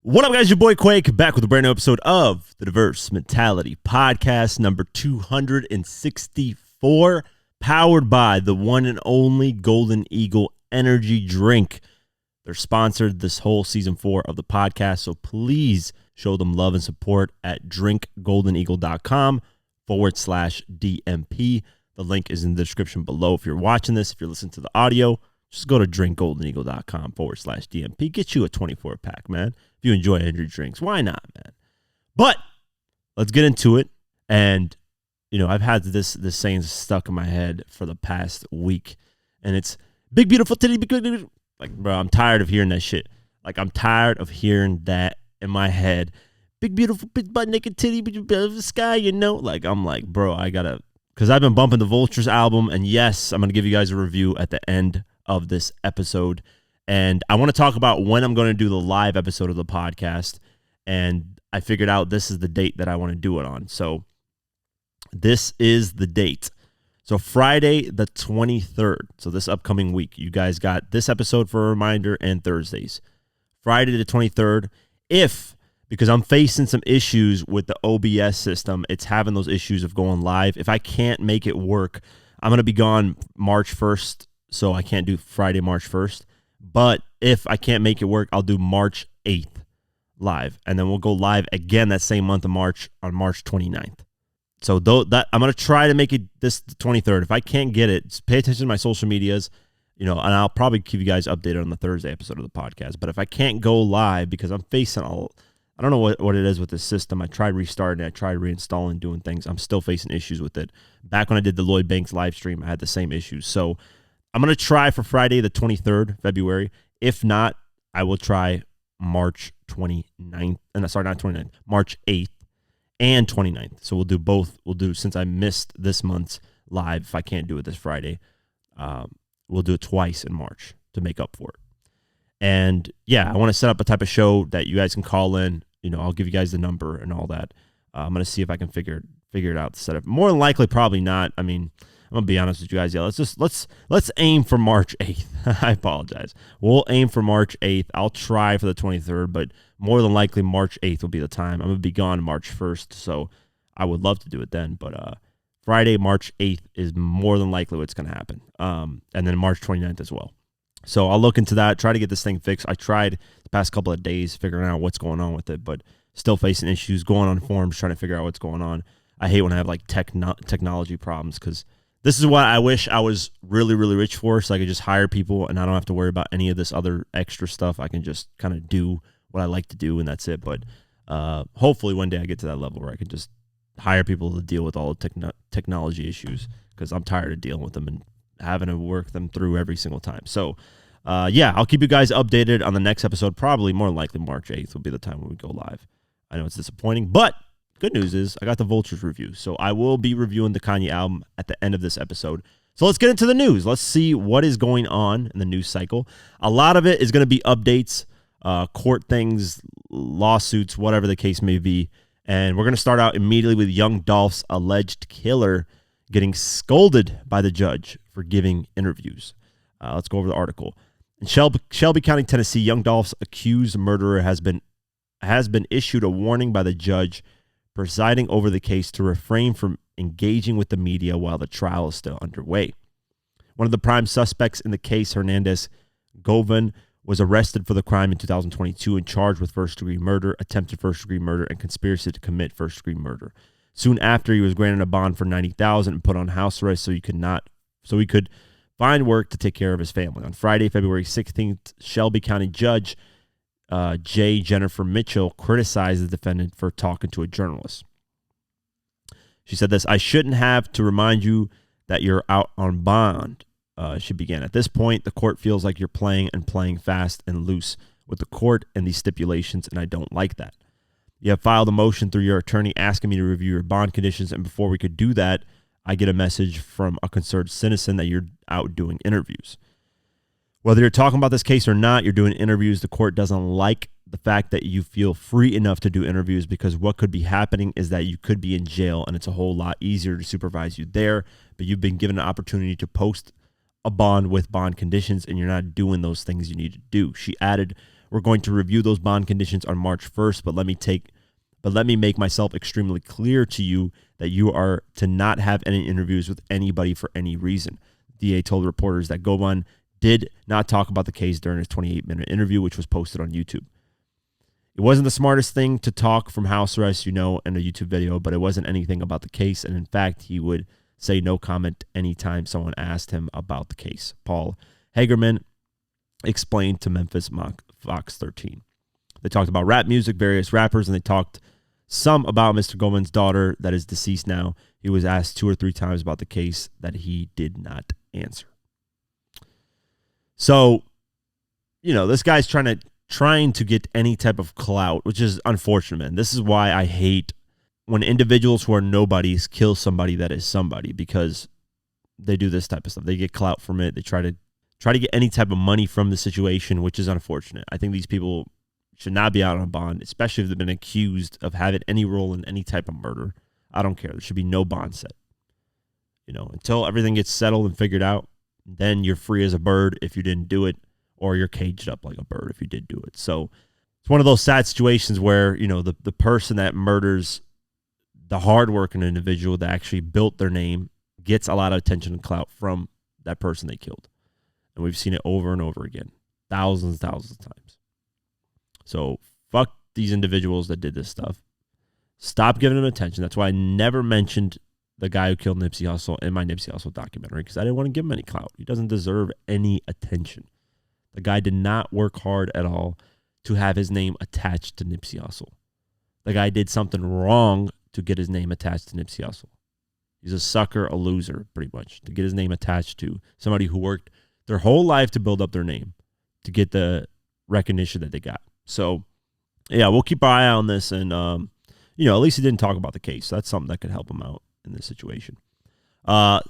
What up, guys? Your boy Quake back with a brand new episode of the Diverse Mentality Podcast, number 264, powered by the one and only Golden Eagle Energy Drink. They're sponsored this whole season 4 of the podcast, so please show them love and support at drinkgoldeneagle.com/DMP. The link is in the description below. If you're watching this, if you're listening to the audio, just go to drinkgoldeneagle.com/DMP. Get you a 24-pack, man. If you enjoy energy drinks, why not, man? But let's get into it. And, you know, I've had this saying stuck in my head for the past week. And it's big, beautiful titty, big. Like, bro, I'm tired of hearing that shit. Like, I'm tired of hearing that in my head. Big, beautiful, big butt naked titty, big the sky, you know? Like, I'm like, bro, I gotta, because I've been bumping the Vultures album. And yes, I'm gonna give you guys a review at the end of this episode. And I want to talk about when I'm going to do the live episode of the podcast. And I figured out this is the date that I want to do it on. So this is the date. So Friday the 23rd. So this upcoming week, you guys got this episode for a reminder and Thursdays. Friday the 23rd. Because I'm facing some issues with the OBS system, it's having those issues of going live. If I can't make it work, I'm going to be gone March 1st. So I can't do Friday, March 1st. But if I can't make it work, I'll do March 8th live. And then we'll go live again that same month of March on March 29th. So that I'm going to try to make it this 23rd. If I can't get it, just pay attention to my social medias, you know, and I'll probably keep you guys updated on the Thursday episode of the podcast. But if I can't go live because I'm facing I don't know what it is with this system. I tried restarting it. I tried reinstalling, doing things. I'm still facing issues with it. Back when I did the Lloyd Banks live stream, I had the same issues. So I'm going to try for Friday the 23rd, February. If not, I will try March 29th. Sorry, not 29th. March 8th and 29th. So we'll do both. We'll do, since I missed this month's live, if I can't do it this Friday, we'll do it twice in March to make up for it. And yeah, I want to set up a type of show that you guys can call in. You know, I'll give you guys the number and all that. I'm going to see if I can figure it out to set up. More than likely, probably not. I mean, I'm gonna be honest with you guys. Yeah, let's aim for March 8th. I apologize. We'll aim for March 8th. I'll try for the 23rd, but more than likely March 8th will be the time. I'm gonna be gone March 1st, so I would love to do it then. But Friday, March 8th is more than likely what's gonna happen. And then March 29th as well. So I'll look into that. Try to get this thing fixed. I tried the past couple of days figuring out what's going on with it, but still facing issues. Going on forums trying to figure out what's going on. I hate when I have like technology problems because this is what I wish I was really, really rich for, so I could just hire people and I don't have to worry about any of this other extra stuff. I can just kind of do what I like to do, and that's it. But hopefully one day I get to that level where I can just hire people to deal with all the technology issues because I'm tired of dealing with them and having to work them through every single time. So, yeah, I'll keep you guys updated on the next episode. Probably more than likely March 8th will be the time when we go live. I know it's disappointing, but good news is I got the Vultures review, so I will be reviewing the Kanye album at the end of this episode. So let's get into the news. Let's see what is going on in the news cycle. A lot of it is going to be updates, court things, lawsuits, whatever the case may be. And we're going to start out immediately with Young Dolph's alleged killer getting scolded by the judge for giving interviews. Let's go over the article. In Shelby County, Tennessee, Young Dolph's accused murderer has been issued a warning by the judge presiding over the case to refrain from engaging with the media while the trial is still underway. One of the prime suspects in the case, Hernandez Govan, was arrested for the crime in 2022 and charged with first-degree murder, attempted first-degree murder, and conspiracy to commit first-degree murder. Soon after, he was granted a bond for $90,000 and put on house arrest so he could find work to take care of his family. On Friday, February 16th, Shelby County Judge J. Jennifer Mitchell criticized the defendant for talking to a journalist. She said this: "I shouldn't have to remind you that you're out on bond," she began. "At this point, the court feels like you're playing fast and loose with the court and these stipulations, and I don't like that. You have filed a motion through your attorney asking me to review your bond conditions, and before we could do that, I get a message from a concerned citizen that you're out doing interviews. Whether you're talking about this case or not, you're doing interviews. The court doesn't like the fact that you feel free enough to do interviews because what could be happening is that you could be in jail and it's a whole lot easier to supervise you there, but you've been given an opportunity to post a bond with bond conditions and you're not doing those things you need to do." She added, We're going to review those bond conditions on March 1st, but let me make myself extremely clear to you that you are to not have any interviews with anybody for any reason. DA told reporters that Govan did not talk about the case during his 28-minute interview, which was posted on YouTube. It wasn't the smartest thing to talk from house arrest, in a YouTube video, but it wasn't anything about the case. And in fact, he would say no comment anytime someone asked him about the case. Paul Hagerman explained to Memphis Fox 13. They talked about rap music, various rappers, and they talked some about Mr. Govan's daughter that is deceased now. He was asked 2 or 3 times about the case that he did not answer. So, this guy's trying to get any type of clout, which is unfortunate, man. This is why I hate when individuals who are nobodies kill somebody that is somebody, because they do this type of stuff. They get clout from it. They try to get any type of money from the situation, which is unfortunate. I think these people should not be out on bond, especially if they've been accused of having any role in any type of murder. I don't care. There should be no bond set. Until everything gets settled and figured out, then you're free as a bird if you didn't do it, or you're caged up like a bird if you did do it. So it's one of those sad situations where, the person that murders the hardworking individual that actually built their name gets a lot of attention and clout from that person they killed. And we've seen it over and over again, thousands of times. So fuck these individuals that did this stuff. Stop giving them attention. That's why I never mentioned the guy who killed Nipsey Hussle in my Nipsey Hussle documentary, because I didn't want to give him any clout. He doesn't deserve any attention. The guy did not work hard at all to have his name attached to Nipsey Hussle. The guy did something wrong to get his name attached to Nipsey Hussle. He's a sucker, a loser, pretty much, to get his name attached to somebody who worked their whole life to build up their name, to get the recognition that they got. So, yeah, we'll keep our eye on this, and, at least he didn't talk about the case. So that's something that could help him out in this situation.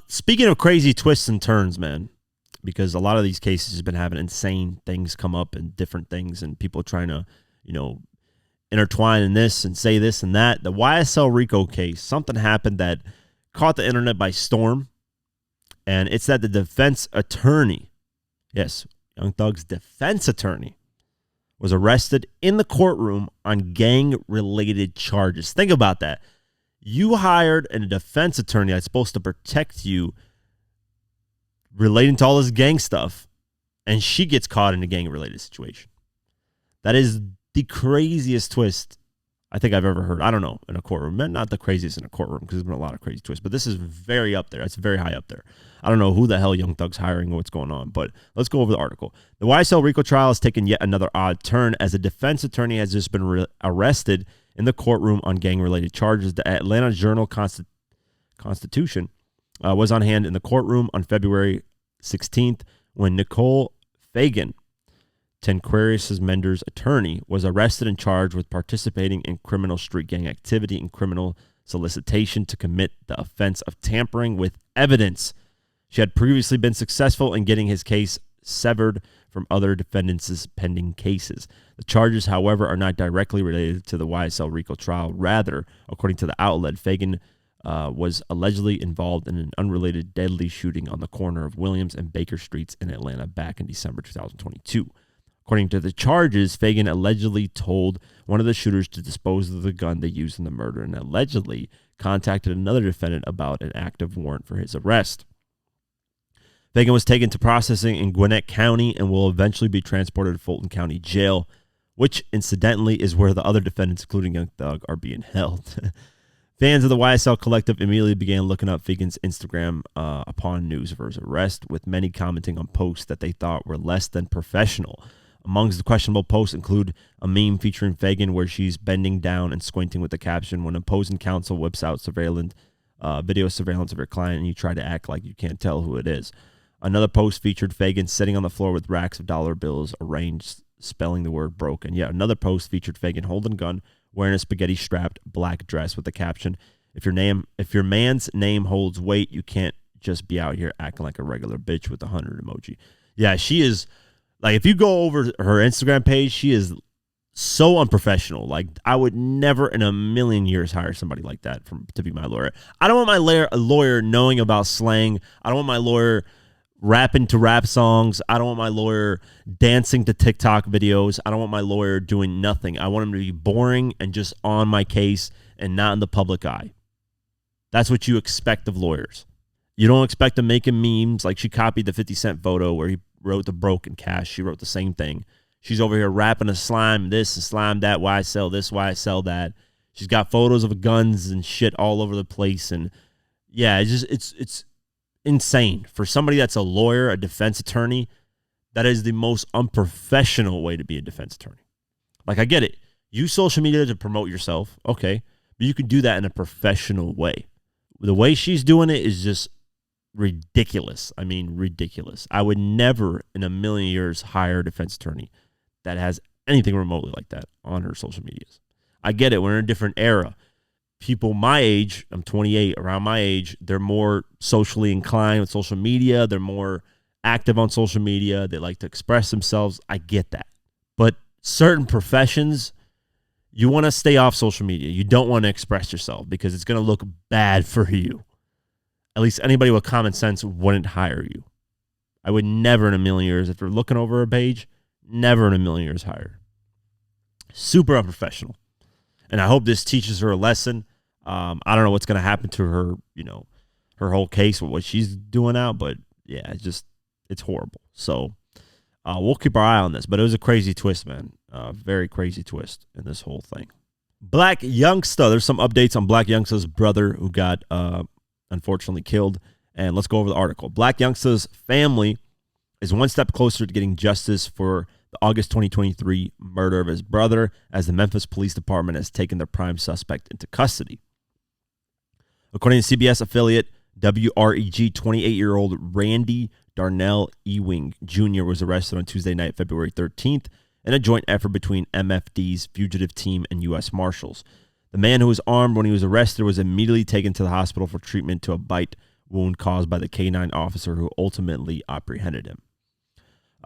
Speaking of crazy twists and turns, man, because a lot of these cases have been having insane things come up and different things, and people trying to, intertwine in this and say this and that. The YSL Rico case, something happened that caught the internet by storm, and it's that the defense attorney, yes, Young Thug's defense attorney, was arrested in the courtroom on gang-related charges. Think about that. You hired a defense attorney that's supposed to protect you relating to all this gang stuff, and she gets caught in a gang-related situation. That is the craziest twist I think I've ever heard. I don't know, in a courtroom. Not the craziest in a courtroom, because there's been a lot of crazy twists, but this is very up there. It's very high up there. I don't know who the hell Young Thug's hiring or what's going on, but let's go over the article. The YSL Rico trial has taken yet another odd turn, as a defense attorney has just been arrested in the courtroom on gang-related charges. The Atlanta Journal-Constitution was on hand in the courtroom on February 16th when Nicole Fagan, Tanquarius Mender's attorney, was arrested and charged with participating in criminal street gang activity and criminal solicitation to commit the offense of tampering with evidence. She had previously been successful in getting his case severed from other defendants' pending cases. The charges, however, are not directly related to the YSL Rico trial. Rather, according to the outlet, Fagan was allegedly involved in an unrelated deadly shooting on the corner of Williams and Baker Streets in Atlanta back in December 2022. According to the charges, Fagan allegedly told one of the shooters to dispose of the gun they used in the murder, and allegedly contacted another defendant about an active warrant for his arrest. Fagan was taken to processing in Gwinnett County and will eventually be transported to Fulton County Jail, which incidentally is where the other defendants, including Young Thug, are being held. Fans of the YSL Collective immediately began looking up Fagan's Instagram upon news of his arrest, with many commenting on posts that they thought were less than professional. Amongst the questionable posts include a meme featuring Fagan where she's bending down and squinting with the caption, "When opposing counsel whips out video surveillance of your client and you try to act like you can't tell who it is." Another post featured Fagan sitting on the floor with racks of dollar bills arranged, spelling the word broke. And yet another post featured Fagan holding a gun, wearing a spaghetti-strapped black dress with the caption, if your man's name holds weight, you can't just be out here acting like a regular bitch," with a 100 emoji. Yeah, she is, like, if you go over her Instagram page, she is so unprofessional. Like, I would never in a million years hire somebody like that to be my lawyer. I don't want my lawyer knowing about slang. I don't want my lawyer rapping to rap songs. I don't want my lawyer dancing to TikTok videos. I don't want my lawyer doing nothing. I want him to be boring and just on my case and not in the public eye. That's what you expect of lawyers. You don't expect them making memes like she copied the 50 Cent photo where he wrote the broken cash. She wrote the same thing. She's over here rapping a slime this and slime that, why I sell this, why I sell that. She's got photos of guns and shit all over the place. And yeah, it's insane. For somebody that's a lawyer, a defense attorney, that is the most unprofessional way to be a defense attorney. Like, I get it. Use social media to promote yourself. Okay. But you can do that in a professional way. The way she's doing it is just ridiculous. I mean, ridiculous. I would never in a million years hire a defense attorney that has anything remotely like that on her social medias. I get it. We're in a different era. People my age, I'm 28, around my age, they're more socially inclined with social media. They're more active on social media. They like to express themselves. I get that. But certain professions, you want to stay off social media. You don't want to express yourself because it's going to look bad for you. At least anybody with common sense wouldn't hire you. I would never in a million years, if they're looking over a page, never in a million years hire. Super unprofessional. And I hope this teaches her a lesson. I don't know what's going to happen to her, her whole case with what she's doing out, but yeah, it's horrible. So we'll keep our eye on this, but it was a crazy twist, man. Very crazy twist in this whole thing. Blac Youngsta. There's some updates on Blac Youngsta's brother who got unfortunately killed. And let's go over the article. Blac Youngsta's family is one step closer to getting justice for the August 2023 murder of his brother, as the Memphis Police Department has taken their prime suspect into custody. According to CBS affiliate WREG, 28-year-old Randy Darnell Ewing Jr. was arrested on Tuesday night, February 13th, in a joint effort between MFD's fugitive team and U.S. Marshals. The man who was armed when he was arrested was immediately taken to the hospital for treatment to a bite wound caused by the K-9 officer who ultimately apprehended him.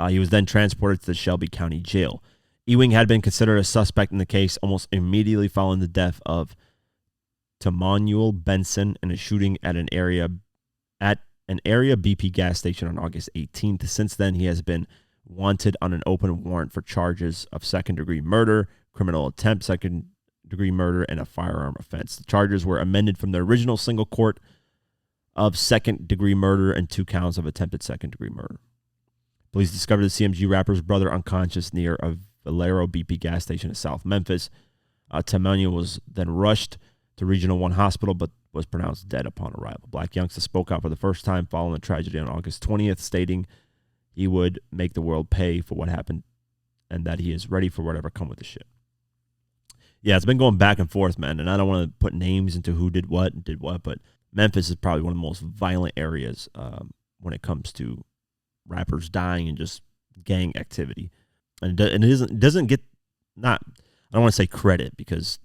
He was then transported to the Shelby County Jail. Ewing had been considered a suspect in the case almost immediately following the death of Tamanuel Benson in a shooting at an area BP gas station on August 18th. Since then, he has been wanted on an open warrant for charges of second-degree murder, criminal attempt, second-degree murder, and a firearm offense. The charges were amended from the original single count of second-degree murder and 2 counts of attempted second-degree murder. Police discovered the CMG rapper's brother unconscious near a Valero BP gas station in South Memphis. Tamanuel was then rushed to Regional 1 Hospital, but was pronounced dead upon arrival. Blac Youngsta spoke out for the first time following the tragedy on August 20th, stating he would make the world pay for what happened and that he is ready for whatever come with the shit. Yeah, it's been going back and forth, man, and I don't want to put names into who did what, but Memphis is probably one of the most violent areas when it comes to rappers dying and just gang activity. And it doesn't get, I don't want to say credit because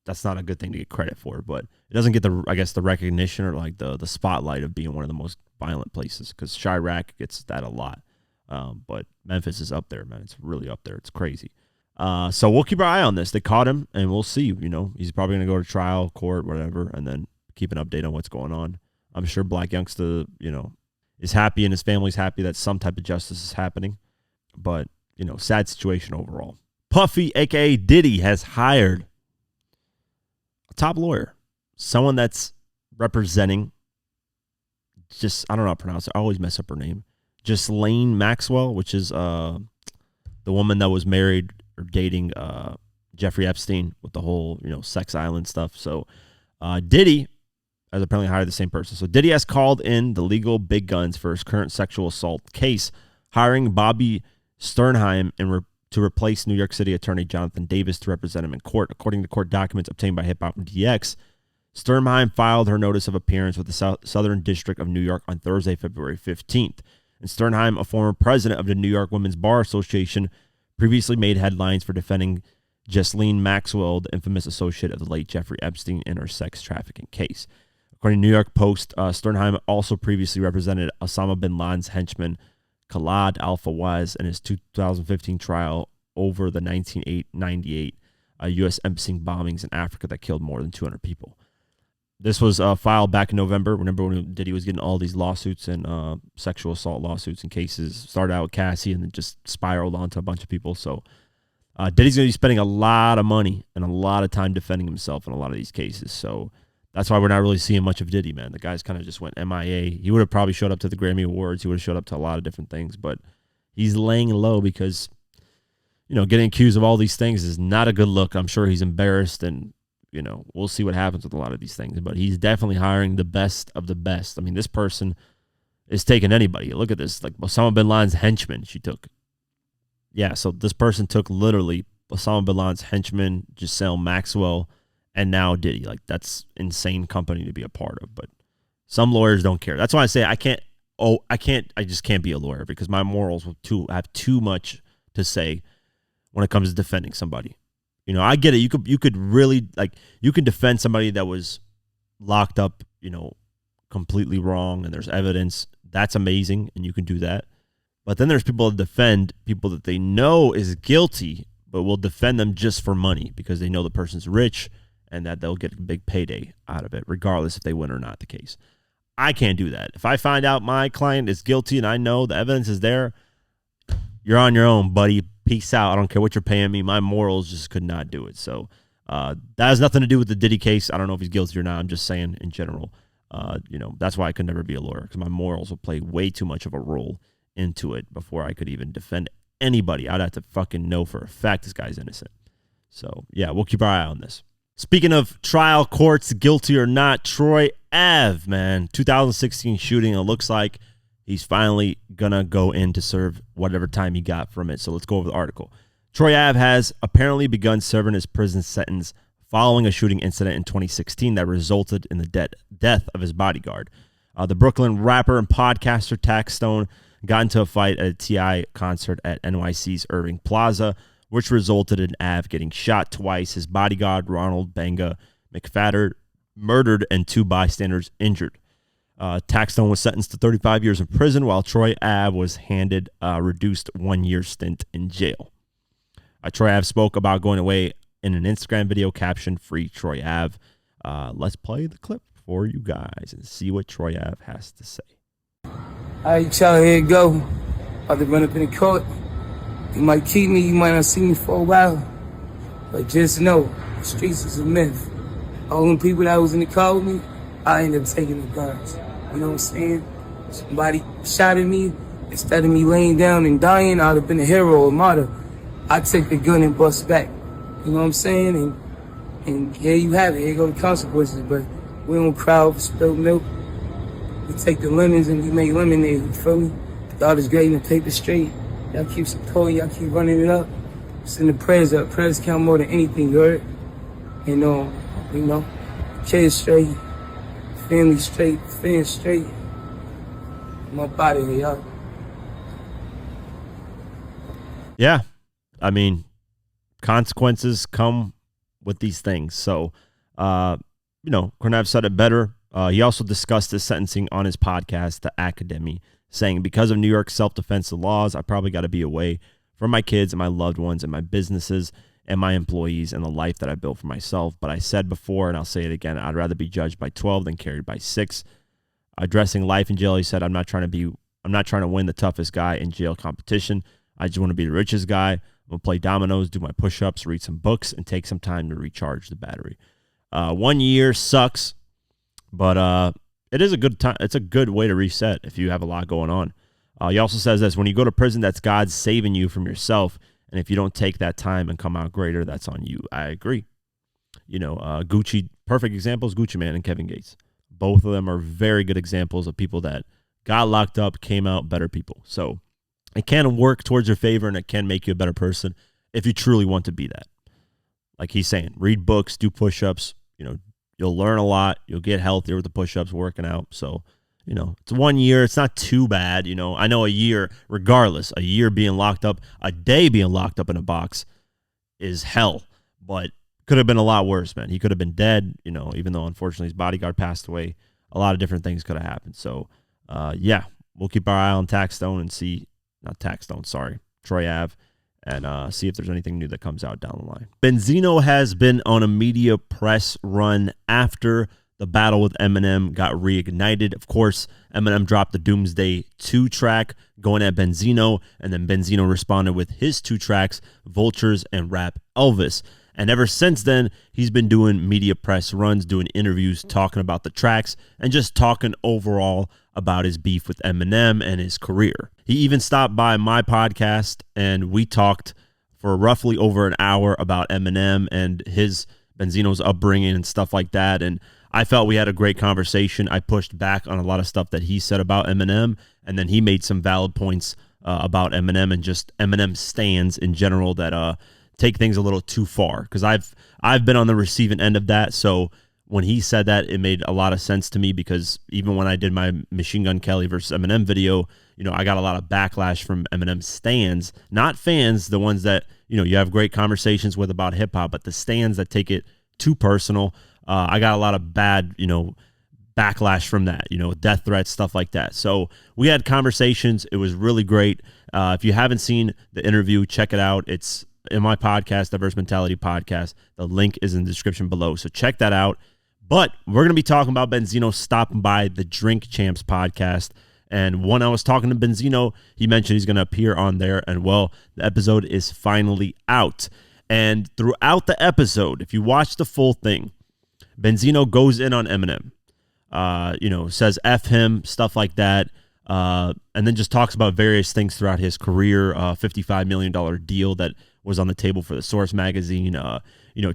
that's not a good thing to get credit for, but it doesn't get the recognition or like the spotlight of being one of the most violent places, because Chirac gets that a lot. But Memphis is up there, man. It's really up there. It's crazy. So we'll keep our eye on this. They caught him, and we'll see. He's probably going to go to trial, court, whatever, and then keep an update on what's going on. I'm sure Blac Youngsta, is happy and his family's happy that some type of justice is happening. But, sad situation overall. Puffy, a.k.a. Diddy, has hired a top lawyer, someone that's representing I don't know how to pronounce it. I always mess up her name. Ghislaine Maxwell, which is the woman that was married or dating Jeffrey Epstein with the whole, sex island stuff. So Diddy has apparently hired the same person. So Diddy has called in the legal big guns for his current sexual assault case, hiring Bobby Sternheim to replace New York City Attorney Jonathan Davis to represent him in court. According to court documents obtained by Hip Hop DX, Sternheim filed her notice of appearance with the Southern District of New York on Thursday, February 15th. And Sternheim, a former president of the New York Women's Bar Association, previously made headlines for defending Ghislaine Maxwell, the infamous associate of the late Jeffrey Epstein, in her sex trafficking case. According to New York Post, Sternheim also previously represented Osama bin Laden's henchman Khaled Al-Fawaz in his 2015 trial over the 1998 U.S. embassy bombings in Africa that killed more than 200 people. This was filed back in November. Remember when Diddy was getting all these lawsuits and sexual assault lawsuits and cases? Started out with Cassie and then just spiraled onto a bunch of people. So Diddy's going to be spending a lot of money and a lot of time defending himself in a lot of these cases. So that's why we're not really seeing much of Diddy, man. The guy's kind of just went MIA. He would have probably showed up to the Grammy Awards. He would have showed up to a lot of different things. But he's laying low because, getting accused of all these things is not a good look. I'm sure he's embarrassed and, we'll see what happens with a lot of these things. But he's definitely hiring the best of the best. I mean, this person is taking anybody. Look at this. Like Osama bin Laden's henchman she took. Yeah, so this person took literally Osama bin Laden's henchman, Giselle Maxwell, and now Diddy. Like, that's insane company to be a part of. But some lawyers don't care. That's why I say I just can't be a lawyer because my morals will have too much to say when it comes to defending somebody. I get it. You could really, you can defend somebody that was locked up, completely wrong and there's evidence. That's amazing, and you can do that. But then there's people that defend people that they know is guilty, but will defend them just for money because they know the person's rich and that they'll get a big payday out of it, regardless if they win or not the case. I can't do that. If I find out my client is guilty and I know the evidence is there, you're on your own, buddy. Peace out. I don't care what you're paying me. My morals just could not do it. So that has nothing to do with the Diddy case. I don't know if he's guilty or not. I'm just saying in general. That's why I could never be a lawyer because my morals will play way too much of a role into it before I could even defend anybody. I'd have to fucking know for a fact this guy's innocent. So, yeah, we'll keep our eye on this. Speaking of trial courts, guilty or not, Troy Ave, man, 2016 shooting. It looks like he's finally going to go in to serve whatever time he got from it. So let's go over the article. Troy Ave has apparently begun serving his prison sentence following a shooting incident in 2016 that resulted in the death of his bodyguard. The Brooklyn rapper and podcaster Taxstone got into a fight at a T.I. concert at NYC's Irving Plaza, which resulted in Ave getting shot twice, his bodyguard, Ronald Banga McFadder, murdered, and 2 bystanders injured. Taxstone was sentenced to 35 years in prison, while Troy Ave was handed a reduced 1-year stint in jail. Troy Ave spoke about going away in an Instagram video captioned, "Free Troy Ave." Let's play the clip for you guys and see what Troy Ave has to say. All right, y'all, here it go. About to run up in the court. You might keep me, you might not see me for a while. But just know, the streets is a myth. All them people that was in the car with me, I ended up taking the guns. You know what I'm saying? Somebody shot at me. Instead of me laying down and dying, I'd have been a hero or martyr. I took the gun and bust back. You know what I'm saying? And here you have it. Here go the consequences. But we don't cry over spilled milk. We take the lemons and we make lemonade, you feel me? God is great and the paper straight. Y'all keep supporting, y'all keep running it up. Send the prayers up. Prayers count more than anything, you heard? And, kids straight, family straight, fans straight. I'm up out of here, y'all. Yeah. I mean, consequences come with these things. So, Kornev said it better. He also discussed his sentencing on his podcast, The Academy, saying, because of New York's self-defense laws, I probably got to be away from my kids and my loved ones and my businesses and my employees and the life that I built for myself. But I said before, and I'll say it again, I'd rather be judged by 12 than carried by 6. Addressing life in jail, he said, I'm not trying to win the toughest guy in jail competition. I just want to be the richest guy. I'm going to play dominoes, do my push-ups, read some books, and take some time to recharge the battery. 1 year sucks. But it is a good time. It's a good way to reset if you have a lot going on. He also says this: when you go to prison, that's God saving you from yourself. And if you don't take that time and come out greater, that's on you. I agree. Gucci, perfect examples, Gucci Mane and Kevin Gates. Both of them are very good examples of people that got locked up, came out better people. So it can work towards your favor and it can make you a better person if you truly want to be that. Like he's saying, read books, do push-ups, you'll learn a lot. You'll get healthier with the push-ups, working out. So, it's 1 year. It's not too bad. I know a year, regardless, a year being locked up, a day being locked up in a box is hell. But could have been a lot worse, man. He could have been dead, even though, unfortunately, his bodyguard passed away. A lot of different things could have happened. So, we'll keep our eye on Troy Ave. And see if there's anything new that comes out down the line. Benzino has been on a media press run after the battle with Eminem got reignited. Of course, Eminem dropped the Doomsday 2 track going at Benzino, and then Benzino responded with his 2 tracks, Vultures and Rap Elvis. And ever since then, he's been doing media press runs, doing interviews, talking about the tracks, and just talking overall about his beef with Eminem and his career. He even stopped by my podcast, and we talked for roughly over an hour about Eminem and his Benzino's upbringing and stuff like that. And I felt we had a great conversation. I pushed back on a lot of stuff that he said about Eminem, and then he made some valid points about Eminem and just Eminem stans in general that take things a little too far. Because I've been on the receiving end of that. So when he said that, it made a lot of sense to me, because even when I did my Machine Gun Kelly versus Eminem video, I got a lot of backlash from Eminem stans, not fans, the ones that, you have great conversations with about hip hop, but the stans that take it too personal. I got a lot of bad, backlash from that, death threats, stuff like that. So we had conversations. It was really great. If you haven't seen the interview, check it out. It's in my podcast, Diverse Mentality Podcast. The link is in the description below. So check that out. But we're going to be talking about Benzino stopping by the Drink Champs podcast. And when I was talking to Benzino, he mentioned he's going to appear on there. And well, the episode is finally out. And throughout the episode, if you watch the full thing, Benzino goes in on Eminem, says F him, stuff like that. And then just talks about various things throughout his career, $55 million deal that was on the table for the Source magazine,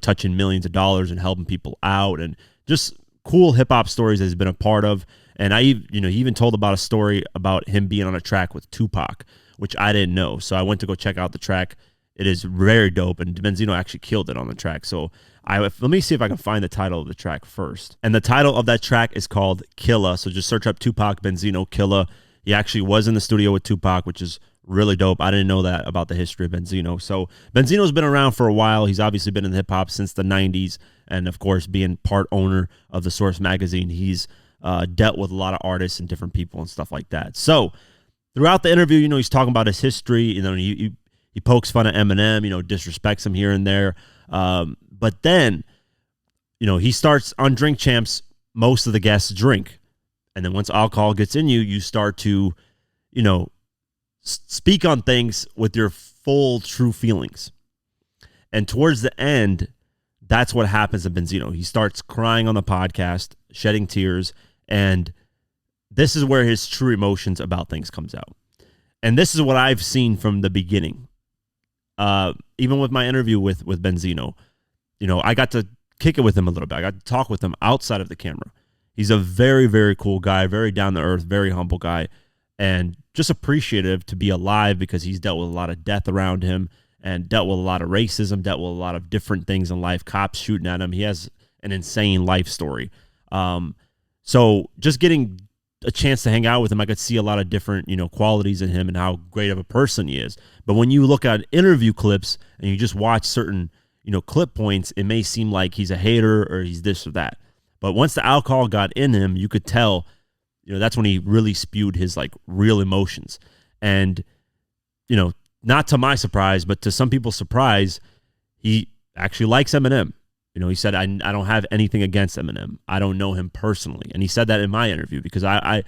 touching millions of dollars and helping people out, and just cool hip hop stories that he's been a part of. And he even told about a story about him being on a track with Tupac, which I didn't know. So I went to go check out the track. It is very dope, and Benzino actually killed it on the track. So let me see if I can find the title of the track first. And the title of that track is called Killa. So just search up Tupac, Benzino, Killa. He actually was in the studio with Tupac, which is really dope. I didn't know that about the history of Benzino. So Benzino's been around for a while. He's obviously been in hip hop since the 90s. And of course, being part owner of the Source magazine, he's dealt with a lot of artists and different people and stuff like that. So throughout the interview, he's talking about his history. He pokes fun at Eminem, disrespects him here and there. But then, he starts on Drink Champs. Most of the guests drink. And then once alcohol gets in you, you start to, speak on things with your full true feelings. And towards the end, that's what happens to Benzino. He starts crying on the podcast, shedding tears. And this is where his true emotions about things comes out. And this is what I've seen from the beginning. Even with my interview with Benzino, I got to kick it with him a little bit. I got to talk with him outside of the camera. He's a very, very cool guy, very down to earth, very humble guy, and just appreciative to be alive, because he's dealt with a lot of death around him and dealt with a lot of racism, dealt with a lot of different things in life, cops shooting at him. He has an insane life story. So just getting a chance to hang out with him, I could see a lot of different, qualities in him and how great of a person he is. But when you look at interview clips and you just watch certain, clip points, it may seem like he's a hater or he's this or that. But once the alcohol got in him, you could tell, that's when he really spewed his real emotions. And, not to my surprise, but to some people's surprise, he actually likes Eminem. He said, I don't have anything against Eminem. I don't know him personally. And he said that in my interview, because I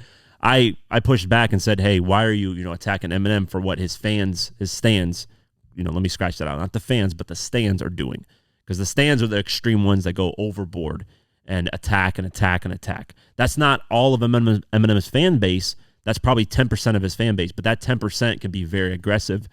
pushed back and said, hey, why are you, attacking Eminem for what his stands, let me scratch that out. Not the fans, but the stands are doing. Because the stands are the extreme ones that go overboard and attack and attack and attack. That's not all of Eminem's fan base. That's probably 10% of his fan base. But that 10% can be very aggressive,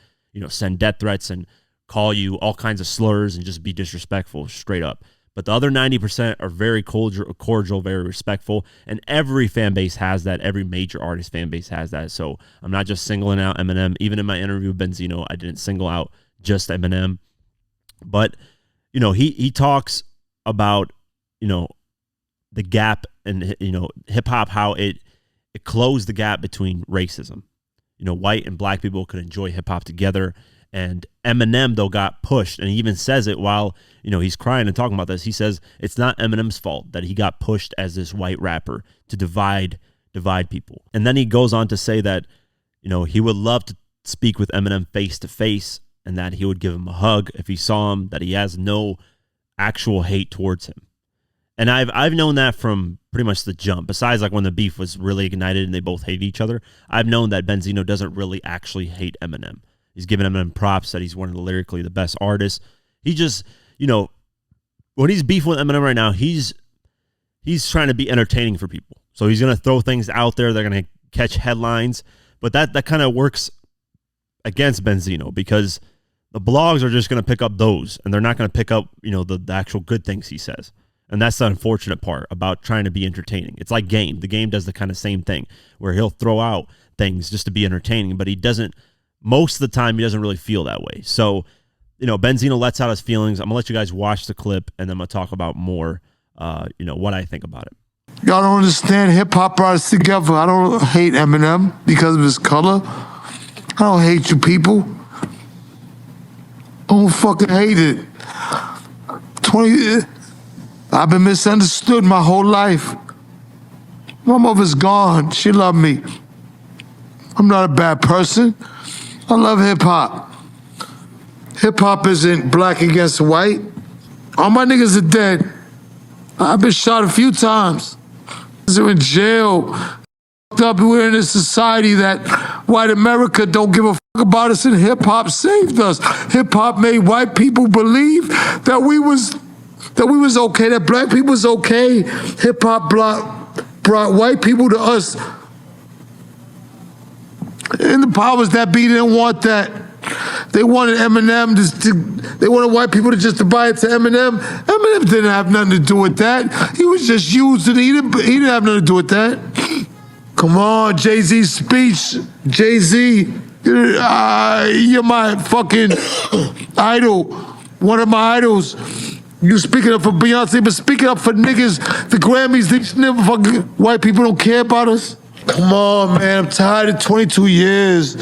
send death threats and call you all kinds of slurs and just be disrespectful straight up. But the other 90% are very cordial, very respectful. And every fan base has that. Every major artist fan base has that. So I'm not just singling out Eminem. Even in my interview with Benzino, I didn't single out just Eminem. But, he talks about, the gap in, hip hop, how it closed the gap between racism. White and black people could enjoy hip hop together. And Eminem, though, got pushed, and he even says it while, he's crying and talking about this. He says it's not Eminem's fault that he got pushed as this white rapper to divide people. And then he goes on to say that, he would love to speak with Eminem face to face, and that he would give him a hug if he saw him, that he has no actual hate towards him. And I've known that from pretty much the jump. Besides, like when the beef was really ignited and they both hate each other, I've known that Benzino doesn't really actually hate Eminem. He's giving Eminem props that he's one of the lyrically the best artists. He just, when he's beefing with Eminem right now, he's trying to be entertaining for people. So he's going to throw things out there. They're going to catch headlines. But that kind of works against Benzino because the blogs are just going to pick up those, and they're not going to pick up, the actual good things he says. And that's the unfortunate part about trying to be entertaining. It's like Game. The Game does the kind of same thing where he'll throw out things just to be entertaining, but he doesn't, most of the time, he doesn't really feel that way. So, Benzino lets out his feelings. I'm going to let you guys watch the clip, and then I'm going to talk about more, what I think about it. Y'all don't understand. Hip-hop brought us together. I don't hate Eminem because of his color. I don't hate you people. I don't fucking hate it. I've been misunderstood my whole life. My mother's gone. She loved me. I'm not a bad person. I love hip-hop. Hip-hop isn't black against white. All my niggas are dead. I've been shot a few times. They're in jail. We're in a society that white America don't give a fuck about us, and hip-hop saved us. Hip-hop made white people believe that we was okay, that black people was okay. Hip-hop brought white people to us. And the powers that be didn't want that. They wanted Eminem they wanted white people to buy it to Eminem. Eminem didn't have nothing to do with that. He was just used, and he didn't have nothing to do with that. Come on, Jay-Z's speech. Jay-Z, you're my fucking idol. One of my idols. You speaking up for Beyonce, but speaking up for niggas, the Grammys, these never fucking white people don't care about us. Come on, man, I'm tired of 22 years.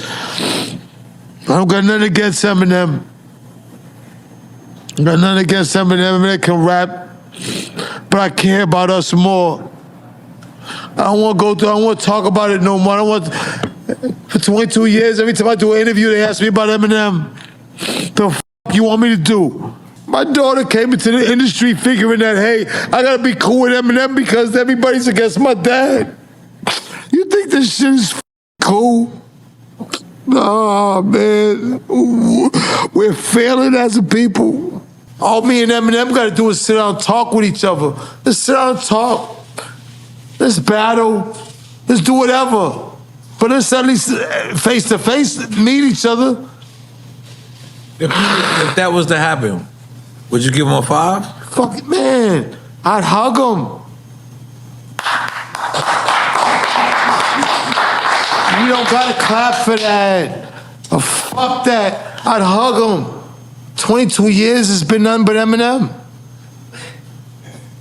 I don't got nothing against Eminem. I got nothing against Eminem. Eminem can rap, but I care about us more. I don't want to talk about it no more. For 22 years, every time I do an interview, they ask me about Eminem. The fuck you want me to do? My daughter came into the industry figuring that, hey, I gotta be cool with Eminem because everybody's against my dad. You think this shit is cool? Nah, man. We're failing as a people. All me and Eminem gotta do is sit down and talk with each other. Let's sit down and talk. Let's battle. Let's do whatever. But let's at least face to face meet each other. If that was to happen, would you give him a 5? Fuck it, man. I'd hug him. You don't gotta clap for that. Oh, fuck that. I'd hug him. 22 years has been nothing but Eminem.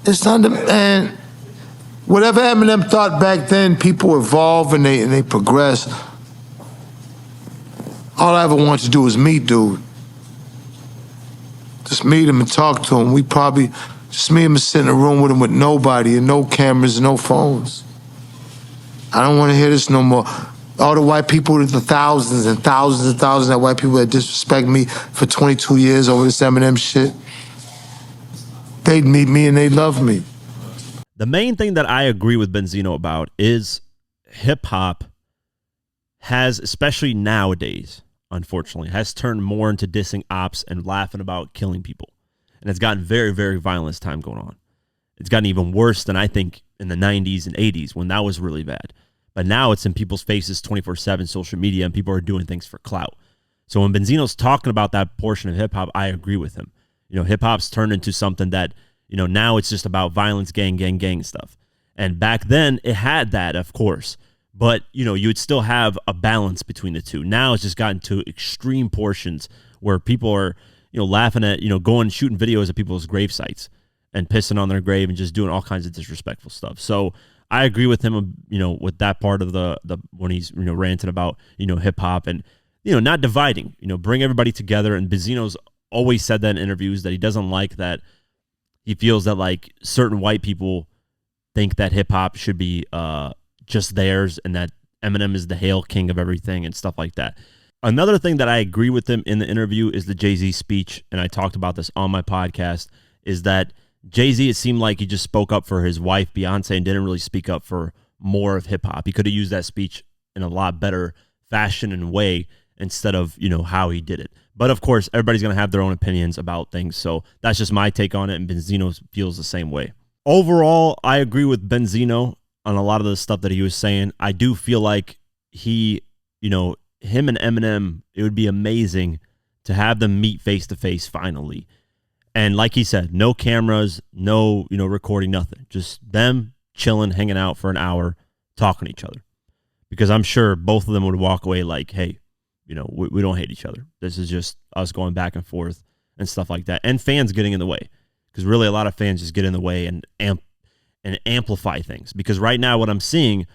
It's not the man. Whatever Eminem thought back then, people evolve and they progress. All I ever wanted to do was meet dude. Just meet him and talk to him. We probably just meet him and sit in a room with him with nobody and no cameras and no phones. I don't want to hear this no more. All the white people, the thousands and thousands and thousands of white people that disrespect me for 22 years over this Eminem shit, they'd meet me and they'd love me. The main thing that I agree with Benzino about is hip-hop has, especially nowadays, unfortunately, has turned more into dissing ops and laughing about killing people. And it's gotten very, very violent as time going on. It's gotten even worse than I think in the 90s and 80s when that was really bad. But now it's in people's faces 24/7 social media, and people are doing things for clout. So when Benzino's talking about that portion of hip-hop, I agree with him. Hip-hop's turned into something that, now it's just about violence, gang stuff. And back then, it had that, of course. But, you would still have a balance between the two. Now it's just gotten to extreme portions where people are, laughing at, going shooting videos at people's grave sites and pissing on their grave and just doing all kinds of disrespectful stuff. So I agree with him, with that part of the when he's, ranting about, hip hop and, not dividing, bring everybody together. And Benzino's always said that in interviews that he doesn't like that. He feels that like certain white people think that hip hop should be just theirs and that Eminem is the hail king of everything and stuff like that. Another thing that I agree with him in the interview is the Jay-Z speech, and I talked about this on my podcast, is that Jay-Z, it seemed like he just spoke up for his wife, Beyonce, and didn't really speak up for more of hip-hop. He could have used that speech in a lot better fashion and way instead of, how he did it. But, of course, everybody's going to have their own opinions about things, so that's just my take on it, and Benzino feels the same way. Overall, I agree with Benzino on a lot of the stuff that he was saying. I do feel like him and Eminem, it would be amazing to have them meet face-to-face finally. And like he said, no cameras, no, recording, nothing. Just them chilling, hanging out for an hour, talking to each other. Because I'm sure both of them would walk away like, hey, we don't hate each other. This is just us going back and forth and stuff like that. And fans getting in the way. Because really a lot of fans just get in the way and amplify things. Because right now what I'm seeing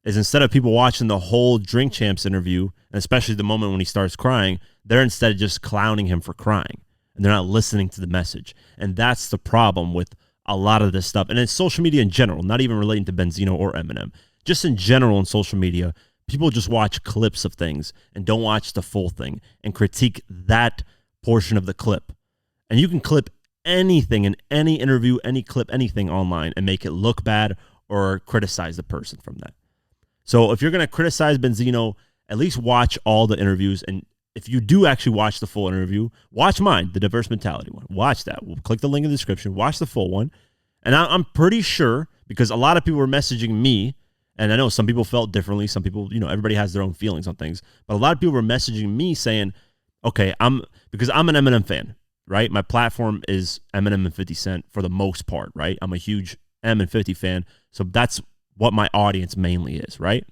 is instead of people watching the whole Drink Champs interview, and especially the moment when he starts crying, they're instead just clowning him for crying. And they're not listening to the message. And that's the problem with a lot of this stuff. And it's social media in general, not even relating to Benzino or Eminem. Just in general in social media, people just watch clips of things and don't watch the full thing and critique that portion of the clip. And you can clip anything in any interview, any clip, anything online and make it look bad or criticize the person from that. So if you're going to criticize Benzino, at least watch all the interviews. And if you do actually watch the full interview, watch mine, the Diverse Mentality one. Watch that. We'll click the link in the description. Watch the full one. And I'm pretty sure, because a lot of people were messaging me, and I know some people felt differently. Some people, everybody has their own feelings on things. But a lot of people were messaging me saying, okay, because I'm an Eminem fan, right? My platform is Eminem and 50 Cent for the most part, right? I'm a huge M and 50 fan. So that's what my audience mainly is, right?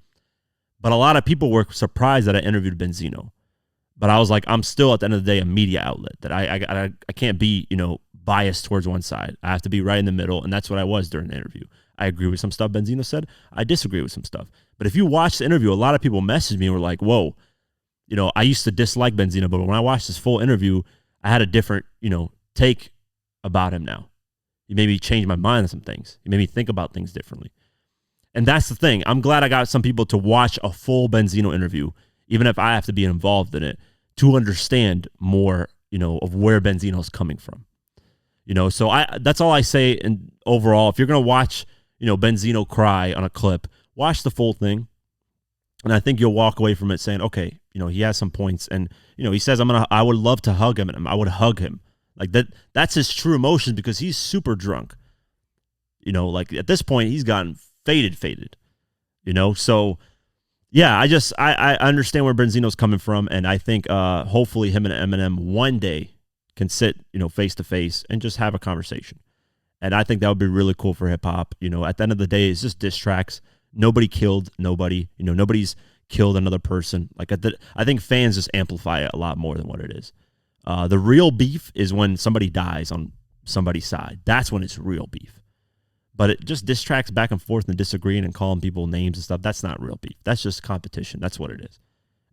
But a lot of people were surprised that I interviewed Benzino. But I was like, I'm still at the end of the day a media outlet that I can't be, biased towards one side. I have to be right in the middle, and that's what I was during the interview. I agree with some stuff Benzino said. I disagree with some stuff. But if you watch the interview, a lot of people messaged me and were like, whoa, I used to dislike Benzino, but when I watched this full interview, I had a different, take about him now. He made me change my mind on some things. He made me think about things differently. And that's the thing. I'm glad I got some people to watch a full Benzino interview, even if I have to be involved in it, to understand more, of where Benzino's coming from. So that's all I say. And overall, if you're going to watch, Benzino cry on a clip, watch the full thing. And I think you'll walk away from it saying, okay, he has some points. And, he says, I would love to hug him. And I would hug him. Like that's his true emotion because he's super drunk. Like at this point, he's gotten faded. So yeah, I understand where Benzino's coming from. And I think hopefully him and Eminem one day can sit, face to face and just have a conversation. And I think that would be really cool for hip hop. At the end of the day, it's just diss tracks. Nobody killed nobody. Nobody's killed another person. Like I think fans just amplify it a lot more than what it is. The real beef is when somebody dies on somebody's side. That's when it's real beef. But it just diss tracks back and forth and disagreeing and calling people names and stuff. That's not real beef. That's just competition. That's what it is.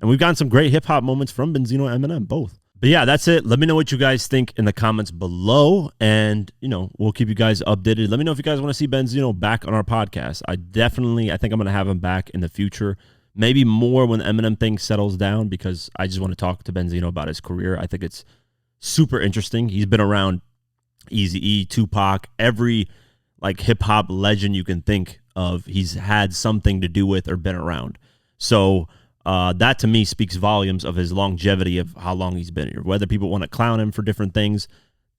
And we've gotten some great hip hop moments from Benzino and Eminem, both. But yeah, that's it. Let me know what you guys think in the comments below. And, we'll keep you guys updated. Let me know if you guys want to see Benzino back on our podcast. I think I'm going to have him back in the future. Maybe more when the Eminem thing settles down because I just want to talk to Benzino about his career. I think it's super interesting. He's been around Eazy-E, Tupac, every hip hop legend you can think of. He's had something to do with or been around. So that to me speaks volumes of his longevity of how long he's been here. Whether people want to clown him for different things,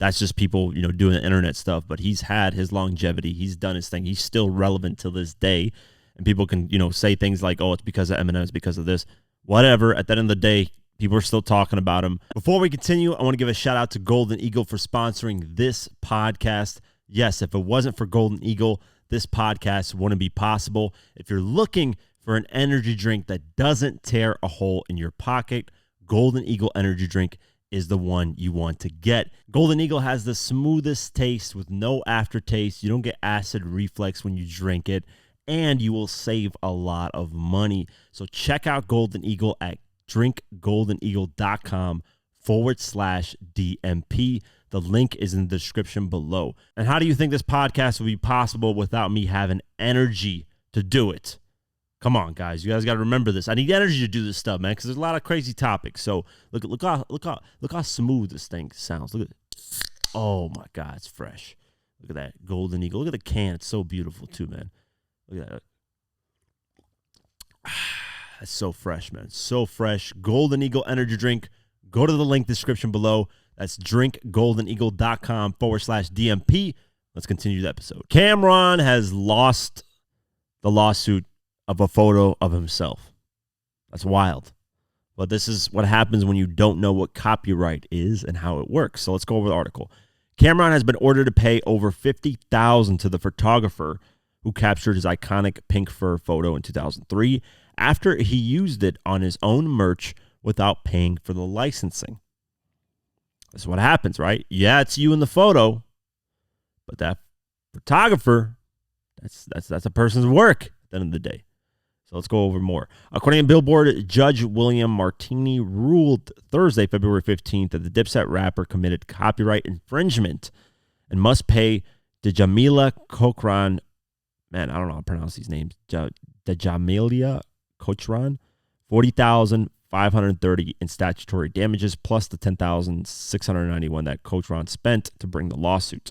that's just people, doing the internet stuff. But he's had his longevity. He's done his thing. He's still relevant to this day. And people can, say things like, oh, it's because of Eminem, it's because of this. Whatever. At the end of the day, people are still talking about him. Before we continue, I want to give a shout out to Golden Eagle for sponsoring this podcast. Yes, if it wasn't for Golden Eagle, this podcast wouldn't be possible. If you're looking for an energy drink that doesn't tear a hole in your pocket, Golden Eagle energy drink is the one you want to get. Golden Eagle has the smoothest taste with no aftertaste. You don't get acid reflux when you drink it, and you will save a lot of money. So check out Golden Eagle at drinkgoldeneagle.com/DMP. The link is in the description below. And how do you think this podcast would be possible without me having energy to do it? Come on, guys. You guys got to remember this. I need energy to do this stuff, man, because there's a lot of crazy topics. So look how smooth this thing sounds. Look at it. Oh my God, it's fresh. Look at that Golden Eagle. Look at the can. It's so beautiful too, man. Look at that. That's so fresh, man. So fresh. Golden Eagle energy drink. Go to the link description below. That's drinkgoldeneagle.com/DMP. Let's continue the episode. Cameron has lost the lawsuit of a photo of himself. That's wild. But this is what happens when you don't know what copyright is and how it works. So let's go over the article. Cameron has been ordered to pay over $50,000 to the photographer who captured his iconic pink fur photo in 2003 after he used it on his own merch without paying for the licensing. This is what happens, right? Yeah, it's you in the photo, but that photographer, that's a person's work at the end of the day. So let's go over more. According to Billboard, Judge William Martini ruled Thursday, February 15th, that the Dipset rapper committed copyright infringement and must pay Djamila Courtroom, man, I don't know how to pronounce these names, Djamila Courtroom, $40,530 in statutory damages, plus the $10,691 that Courtroom spent to bring the lawsuit.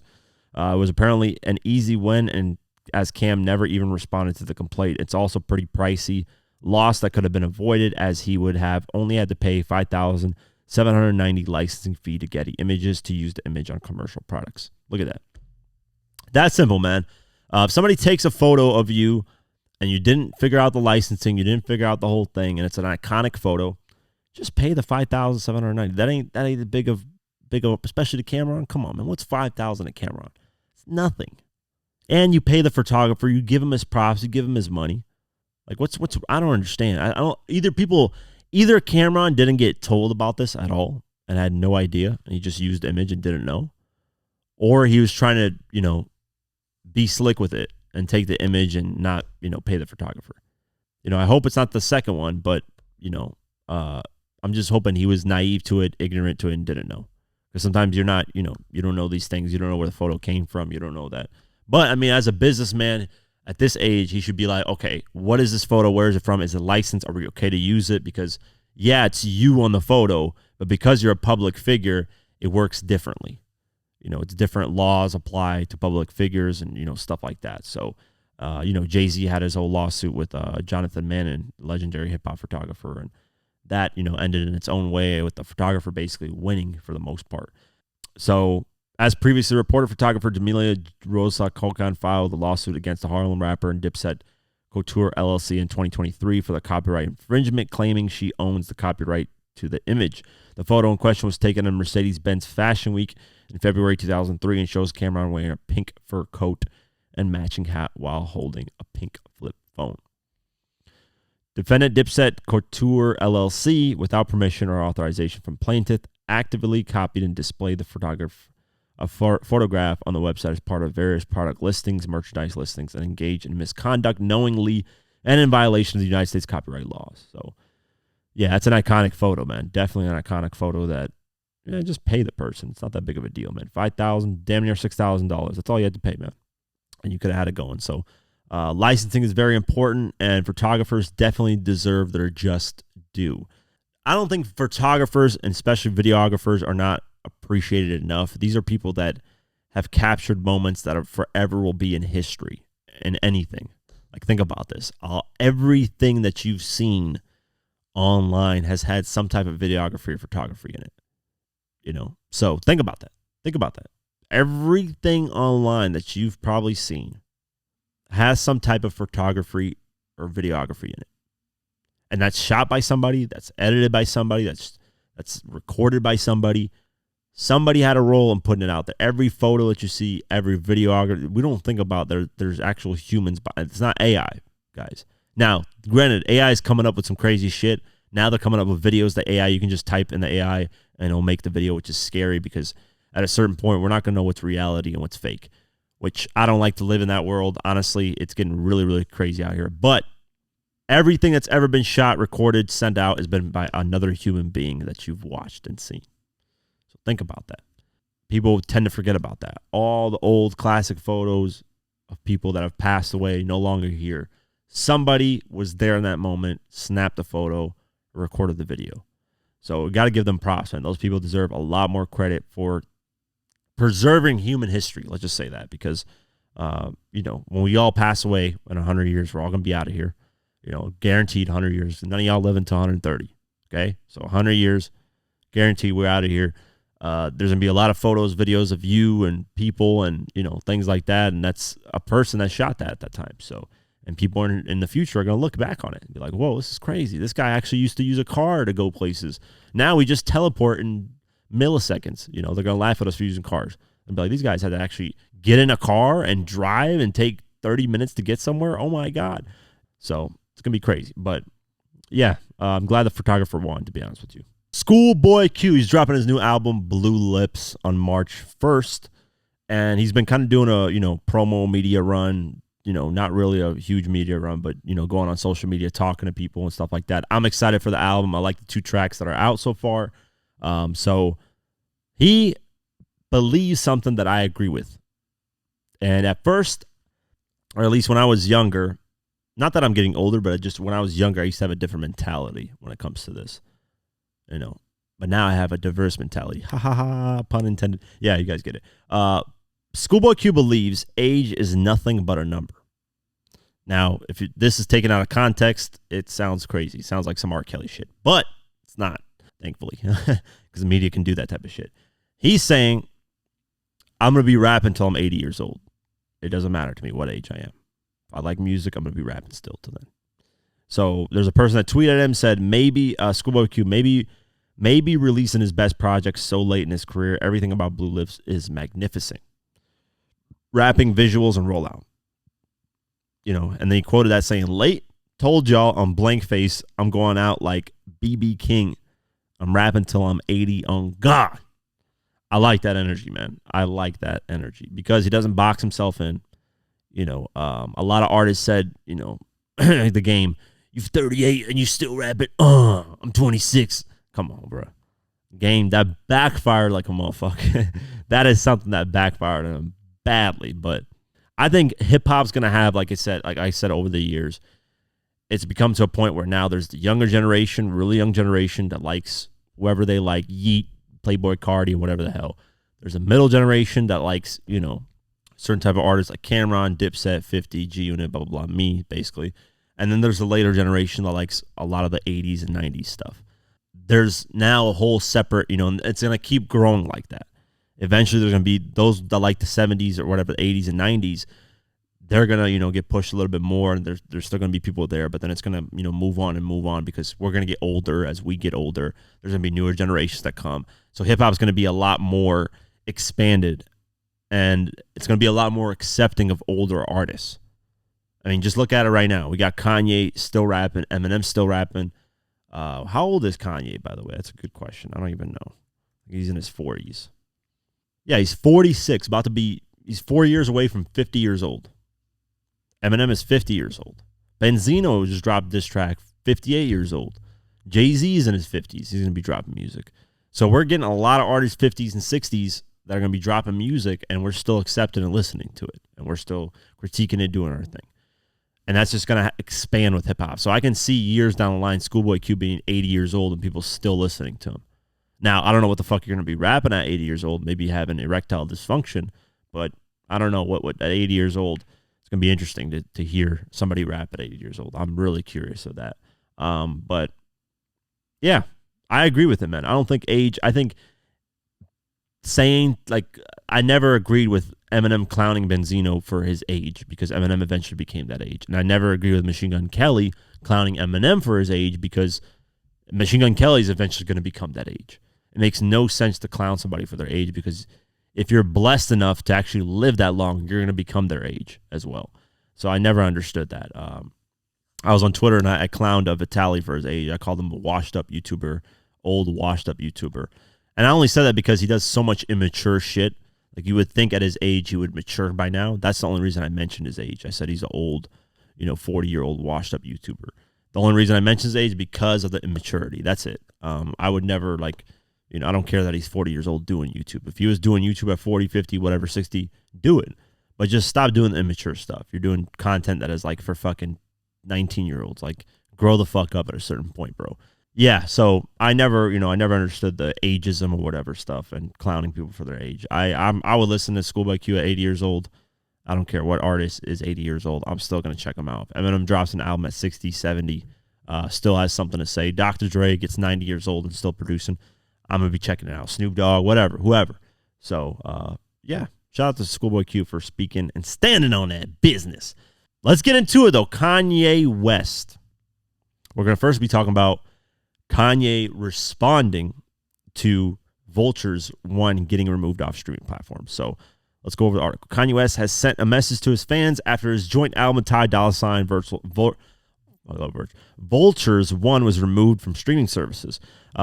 It was apparently an easy win, and as Cam never even responded to the complaint. It's also pretty pricey. Loss that could have been avoided, as he would have only had to pay $5,790 licensing fee to Getty Images to use the image on commercial products. Look at that. That's simple, man. If somebody takes a photo of you and you didn't figure out the licensing, you didn't figure out the whole thing, and it's an iconic photo, just pay the $5,790. That ain't big of, especially to Cameron. Come on, man. What's $5,000 at Cameron? It's nothing. And you pay the photographer, you give him his props, you give him his money. Like, what's I don't understand. I don't either Cameron didn't get told about this at all and had no idea, and he just used the image and didn't know, or he was trying to, be slick with it and take the image and not, pay the photographer. I hope it's not the second one, but I'm just hoping he was naive to it, ignorant to it, and didn't know. Because sometimes you're not, you don't know these things, you don't know where the photo came from, you don't know that. But, I mean, as a businessman at this age, he should be like, okay, what is this photo? Where is it from? Is it licensed? Are we okay to use it? Because, yeah, it's you on the photo, but because you're a public figure, it works differently. It's different laws apply to public figures and, stuff like that. So, Jay-Z had his whole lawsuit with Jonathan Mann, legendary hip-hop photographer, and that, ended in its own way with the photographer basically winning for the most part. So, as previously reported, photographer Djamila Rosa Courtroom filed a lawsuit against the Harlem rapper and Dipset Couture LLC in 2023 for the copyright infringement, claiming she owns the copyright to the image. The photo in question was taken in Mercedes-Benz Fashion Week in February 2003 and shows Cameron wearing a pink fur coat and matching hat while holding a pink flip phone. Defendant Dipset Couture LLC, without permission or authorization from plaintiff, actively copied and displayed the photograph on the website as part of various product listings, merchandise listings, and engaged in misconduct knowingly and in violation of the United States copyright laws. So, yeah, that's an iconic photo, man. Definitely an iconic photo that, just pay the person. It's not that big of a deal, man. $5,000, damn near $6,000. That's all you had to pay, man. And you could have had it going. So, licensing is very important, and photographers definitely deserve their just due. I don't think photographers, and especially videographers, are not appreciated enough. These are people that have captured moments that are forever will be in history in anything. Like, think about this. Everything that you've seen online has had some type of videography or photography in it. So think about that. Everything online that you've probably seen has some type of photography or videography in it. And that's shot by somebody, that's edited by somebody, that's recorded by somebody. Somebody had a role in putting it out there. Every photo that you see, every videographer, we don't think about there's actual humans. It's not AI, guys. Now, granted, AI is coming up with some crazy shit. Now they're coming up with videos that AI, you can just type in the AI and it'll make the video, which is scary because at a certain point, we're not going to know what's reality and what's fake, which I don't like to live in that world. Honestly, it's getting really, really crazy out here. But everything that's ever been shot, recorded, sent out has been by another human being that you've watched and seen. So think about that. People tend to forget about that. All the old classic photos of people that have passed away, no longer here. Somebody was there in that moment, snapped a photo, recorded the video. So we got to give them props, and those people deserve a lot more credit for preserving human history. Let's just say that, because, when we all pass away in 100 years, we're all going to be out of here, guaranteed 100 years. None of y'all live until 130. Okay. So 100 years, guaranteed we're out of here. There's going to be a lot of photos, videos of you and people and, things like that. And that's a person that shot that at that time. So, and people in the future are going to look back on it and be like, whoa, this is crazy. This guy actually used to use a car to go places. Now we just teleport in milliseconds. They're going to laugh at us for using cars and be like, these guys had to actually get in a car and drive and take 30 minutes to get somewhere. Oh my God. So it's going to be crazy. But yeah, I'm glad the photographer won, to be honest with you. Schoolboy Q, he's dropping his new album, Blue Lips, on March 1st. And he's been kind of doing a, promo media run, not really a huge media run, but, going on social media, talking to people and stuff like that. I'm excited for the album. I like the 2 tracks that are out so far. So he believes something that I agree with. And at first, or at least when I was younger, not that I'm getting older, but just when I was younger, I used to have a different mentality when it comes to this. But now I have a diverse mentality. Ha ha ha, pun intended. Yeah, you guys get it. Schoolboy Q believes age is nothing but a number. Now, if this is taken out of context, it sounds crazy. It sounds like some R. Kelly shit. But it's not, thankfully, because the media can do that type of shit. He's saying, I'm going to be rapping until I'm 80 years old. It doesn't matter to me what age I am. If I like music, I'm going to be rapping still till then. So there's a person that tweeted at him, said, maybe Schoolboy Q, maybe releasing his best project so late in his career. Everything about Blue Lips is magnificent. Rapping, visuals, and rollout. And then he quoted that saying, late, told y'all on blank face, I'm going out like BB King. I'm rapping till I'm 80 on God. I like that energy, man. I like that energy because he doesn't box himself in. A lot of artists said, the game, you're 38 and you still rapping. I'm 26. Come on, bro. Game, that backfired like a motherfucker. That is something that backfired on him badly. But I think hip-hop's going to have, like I said, over the years, it's become to a point where now there's the younger generation, really young generation that likes whoever they like, Yeet, Playboy Cardi, whatever the hell. There's a middle generation that likes, certain type of artists like Cameron, Dipset, 50, G-Unit, blah, blah, blah, me, basically. And then there's the later generation that likes a lot of the 80s and 90s stuff. There's now a whole separate, it's going to keep growing like that. Eventually, there's going to be those that like the 70s or whatever, the 80s and 90s. They're going to, get pushed a little bit more, and there's still going to be people there, but then it's going to, move on because we're going to get older. As we get older, there's going to be newer generations that come. So hip-hop is going to be a lot more expanded, and it's going to be a lot more accepting of older artists. I mean, just look at it right now. We got Kanye still rapping, Eminem still rapping. How old is Kanye, by the way? That's a good question. I don't even know. He's in his 40s. Yeah, he's 46, he's 4 years away from 50 years old. Eminem is 50 years old. Benzino just dropped this track, 58 years old. Jay-Z's in his 50s. He's going to be dropping music. So we're getting a lot of artists 50s and 60s that are going to be dropping music, and we're still accepting and listening to it. And we're still critiquing it, doing our thing. And that's just going to expand with hip-hop. So I can see years down the line, Schoolboy Q being 80 years old and people still listening to him. Now, I don't know what the fuck you're going to be rapping at 80 years old, maybe having erectile dysfunction, but I don't know what at 80 years old, it's going to be interesting to hear somebody rap at 80 years old. I'm really curious of that. But yeah, I agree with him, man. I don't think age, I think saying, like, I never agreed with Eminem clowning Benzino for his age because Eminem eventually became that age. And I never agree with Machine Gun Kelly clowning Eminem for his age because Machine Gun Kelly is eventually going to become that age. It makes no sense to clown somebody for their age because if you're blessed enough to actually live that long, you're going to become their age as well. So I never understood that. I was on Twitter and I clowned Vitaly for his age. I called him a washed-up YouTuber, old washed-up YouTuber. And I only said that because he does so much immature shit. Like, you would think at his age he would mature by now. That's the only reason I mentioned his age. I said he's an old, 40-year-old washed-up YouTuber. The only reason I mentioned his age is because of the immaturity. That's it. I would never, I don't care that he's 40 years old doing YouTube. If he was doing YouTube at 40, 50, whatever, 60, do it. But just stop doing the immature stuff. You're doing content that is, for fucking 19-year-olds. Grow the fuck up at a certain point, bro. Yeah, so I never understood the ageism or whatever stuff and clowning people for their age. I would listen to Schoolboy Q at 80 years old. I don't care what artist is 80 years old. I'm still going to check them out. Eminem drops an album at 60, 70, still has something to say. Dr. Dre gets 90 years old and still producing. I'm going to be checking it out. Snoop Dogg, whatever, whoever. So, yeah, shout out to Schoolboy Q for speaking and standing on that business. Let's get into it, though. Kanye West. We're going to first be talking about Kanye responding to Vultures 1 getting removed off streaming platforms. So let's go over the article. Kanye West has sent a message to his fans after his joint album Ty Dolla $ign Vultures 1 was removed from streaming services.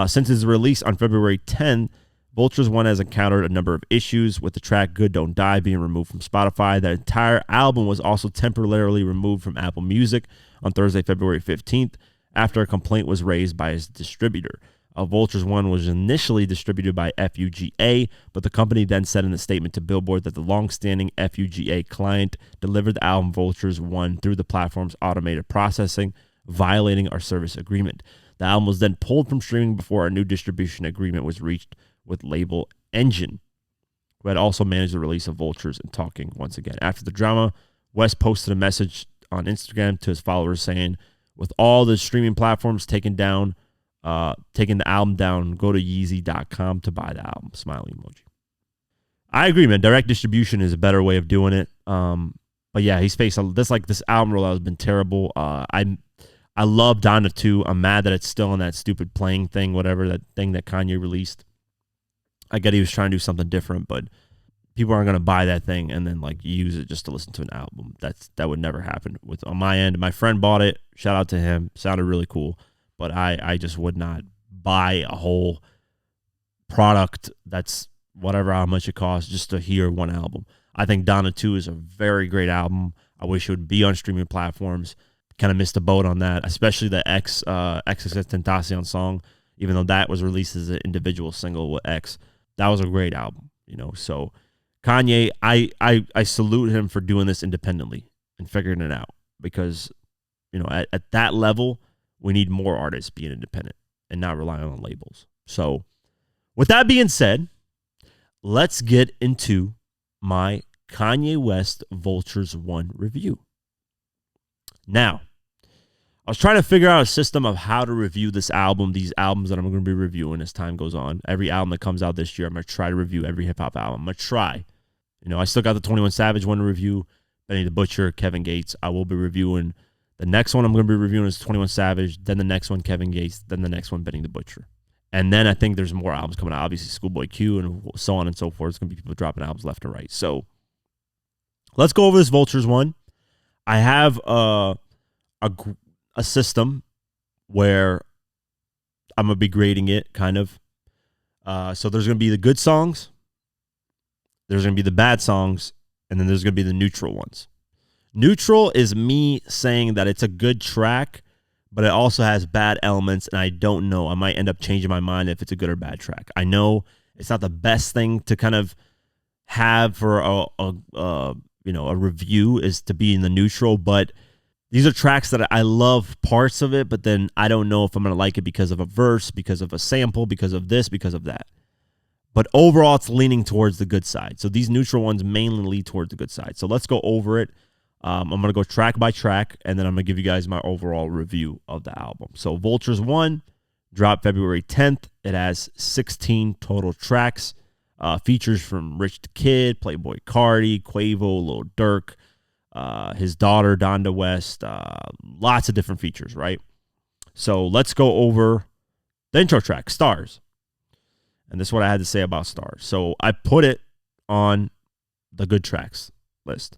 Since its release on February 10, Vultures 1 has encountered a number of issues, with the track Good Don't Die being removed from Spotify. The entire album was also temporarily removed from Apple Music on Thursday, February 15th, after a complaint was raised by his distributor. Vultures 1 was initially distributed by FUGA, but the company then said in a statement to Billboard that the long-standing FUGA client delivered the album Vultures 1 through the platform's automated processing, violating our service agreement. The album was then pulled from streaming before a new distribution agreement was reached with label Engine, who had also managed the release of Vultures and Talking once again. After the drama, West posted a message on Instagram to his followers saying, with all the streaming platforms taking the album down, go to Yeezy.com to buy the album. Smiley emoji. I agree, man. Direct distribution is a better way of doing it. But yeah, he's faced this album rollout has been terrible. I love Donda 2. I'm mad that it's still on that stupid playing thing, whatever, that thing that Kanye released. I get he was trying to do something different, but people aren't going to buy that thing and then use it just to listen to an album. That would never happen on my end. My friend bought it. Shout out to him. Sounded really cool. But I just would not buy a whole product that's whatever how much it costs just to hear one album. I think Donda 2 is a very great album. I wish it would be on streaming platforms. Kind of missed the boat on that, especially the Tentacion song, even though that was released as an individual single with X. That was a great album, So Kanye, I salute him for doing this independently and figuring it out, because, at that level, we need more artists being independent and not relying on labels. So with that being said, let's get into my Kanye West Vultures 1 review. Now, I was trying to figure out a system of how to review this album, these albums that I'm going to be reviewing as time goes on. Every album that comes out this year, I'm going to try to review every hip-hop album. I'm going to try. I still got the 21 Savage one to review, Benny the Butcher, Kevin Gates. I will be reviewing. The next one I'm going to be reviewing is 21 Savage, then the next one, Kevin Gates, then the next one, Benny the Butcher. And then I think there's more albums coming out. Obviously, Schoolboy Q and so on and so forth. It's going to be people dropping albums left and right. So let's go over this Vultures 1. I have a system where I'm going to be grading it, kind of. So there's going to be the good songs, there's going to be the bad songs, and then there's going to be the neutral ones. Neutral is me saying that it's a good track, but it also has bad elements, and I don't know. I might end up changing my mind if it's a good or bad track. I know it's not the best thing to kind of have for a review, is to be in the neutral, but these are tracks that I love parts of it, but then I don't know if I'm going to like it because of a verse, because of a sample, because of this, because of that. But overall, it's leaning towards the good side. So these neutral ones mainly lead towards the good side. So let's go over it. I'm going to go track by track, and then I'm going to give you guys my overall review of the album. So Vultures 1 dropped February 10th. It has 16 total tracks. Features from Rich the Kid, Playboy Cardi, Quavo, Lil Durk, his daughter, Donda West, lots of different features, right? So let's go over the intro track, Stars. And this is what I had to say about Stars. So I put it on the good tracks list.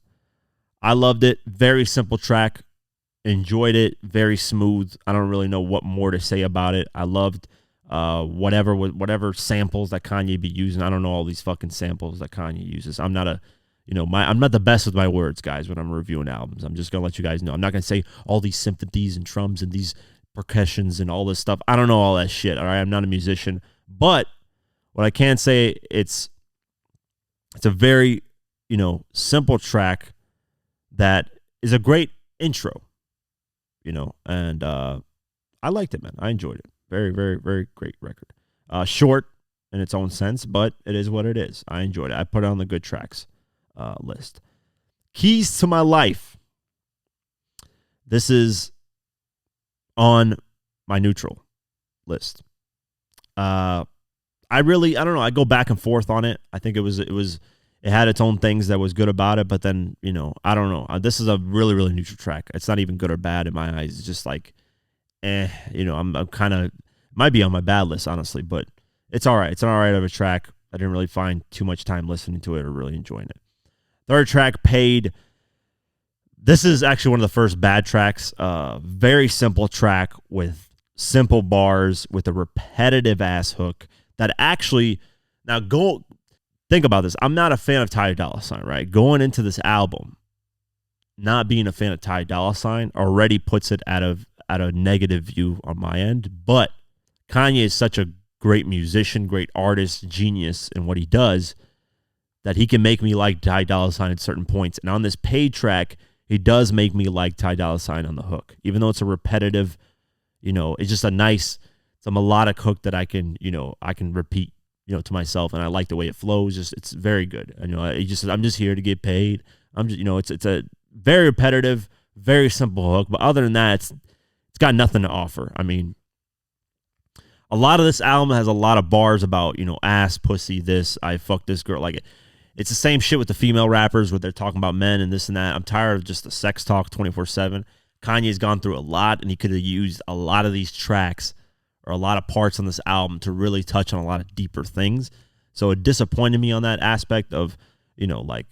I loved it. Very simple track. Enjoyed it. Very smooth. I don't really know what more to say about it. I loved whatever samples that Kanye be using. I don't know all these fucking samples that Kanye uses. I'm not I'm not the best with my words, guys, when I'm reviewing albums. I'm just going to let you guys know. I'm not going to say all these symphonies and drums and these percussions and all this stuff. I don't know all that shit, all right? I'm not a musician. But what I can say, it's a very, simple track that is a great intro, and I liked it, man. I enjoyed it. Very, very, very great record. Short in its own sense, but it is what it is. I enjoyed it. I put it on the good tracks list. Keys to My Life. This is on my neutral list. I don't know. I go back and forth on it. I think it had its own things that was good about it, but then, I don't know. This is a really, really neutral track. It's not even good or bad in my eyes. It's just like, I'm kind of, might be on my bad list, honestly, but it's all right. It's an all right of a track. I didn't really find too much time listening to it or really enjoying it. Third track, Paid. This is actually one of the first bad tracks. Very simple track with simple bars with a repetitive ass hook that actually, now think about this. I'm not a fan of Ty Dolla $ign, right? Going into this album, not being a fan of Ty Dolla $ign already puts it at a negative view on my end. But Kanye is such a great musician, great artist, genius in what he does that he can make me like Ty Dolla $ign at certain points. And on this Paid track, he does make me like Ty Dolla $ign on the hook, even though it's a repetitive. It's just it's a melodic hook that I can repeat, to myself, and I like the way it flows. It's very good. I'm just here to get paid. I'm just, it's a very repetitive, very simple hook, but other than that, it's got nothing to offer. I mean, a lot of this album has a lot of bars about, ass, pussy, this, I fucked this girl. Like, it's the same shit with the female rappers where they're talking about men and this and that. I'm tired of just the sex talk 24/7. Kanye's gone through a lot, and he could have used a lot of these tracks or a lot of parts on this album to really touch on a lot of deeper things. So it disappointed me on that aspect of, like,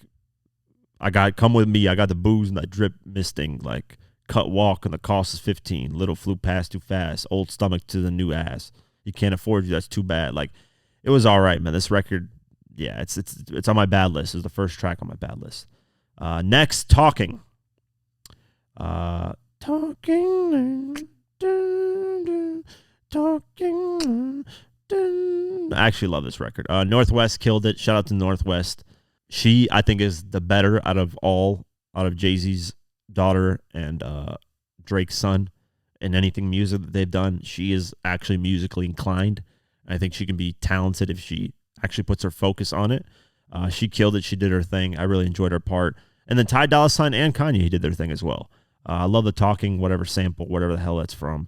come with me, I got the booze and that drip misting, like, cut walk and the cost is 15, little flew past too fast, old stomach to the new ass. You can't afford you, that's too bad. Like, it was all right, man. This record, yeah, it's on my bad list. It's the first track on my bad list. Next, Talking. Talking. Talking. I actually love this record. Northwest killed it. Shout out to Northwest. She, I think, is the better out of Jay-Z's daughter and Drake's son in anything music that they've done. She is actually musically inclined. I think she can be talented if she actually puts her focus on it. She killed it. She did her thing. I really enjoyed her part. And then Ty Dolla $ign and Kanye did their thing as well. I love the Talking, whatever sample, whatever the hell that's from.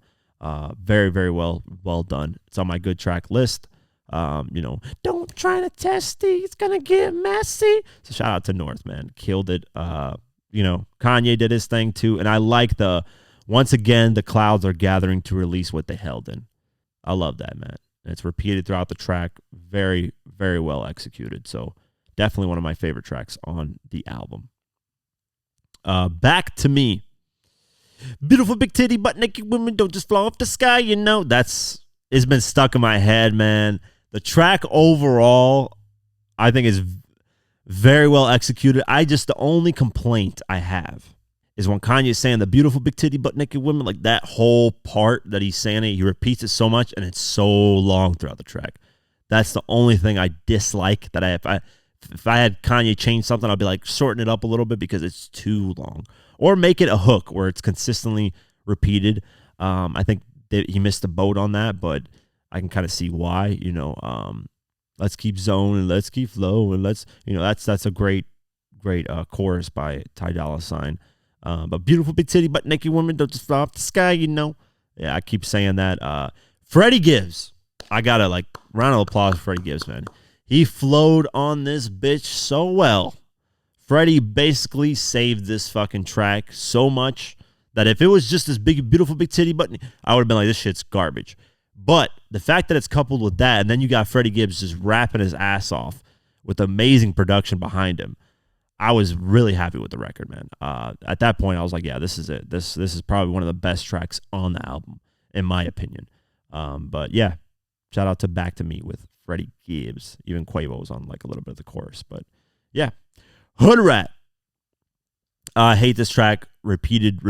Very, very well done. It's on my good track list. Don't try to test it. It's going to get messy. So shout out to North, man. Killed it. Kanye did his thing too. And I like once again, the clouds are gathering to release what they held in. I love that, man. And it's repeated throughout the track. Very, very well executed. So definitely one of my favorite tracks on the album. Back to Me. Beautiful big titty butt naked women don't just fall off the sky, it's been stuck in my head, man. The track overall, I think, is very well executed. The only complaint I have is when Kanye's saying the beautiful big titty butt naked women, like that whole part that he's saying it, he repeats it so much and it's so long throughout the track. That's the only thing I dislike that if I had Kanye change something, I'd be like shorten it up a little bit because it's too long. Or make it a hook where it's consistently repeated. I think that he missed the boat on that, but I can kind of see why. Let's keep zoning, let's keep flowing, that's a great chorus by Ty Dolla $ign. But beautiful big titty but naked women don't just fly off the sky, Yeah, I keep saying that. Freddie Gibbs, I gotta round of applause for Freddie Gibbs, man. He flowed on this bitch so well. Freddie basically saved this fucking track so much that if it was just this big, beautiful, big titty button, I would have been like, this shit's garbage. But the fact that it's coupled with that, and then you got Freddie Gibbs just rapping his ass off with amazing production behind him, I was really happy with the record, man. At that point, I was like, yeah, this is it. This is probably one of the best tracks on the album, in my opinion. But yeah, shout out to Back to Me with Freddie Gibbs. Even Quavo's on a little bit of the chorus. But yeah. Hood Rat. I hate this track. Repeated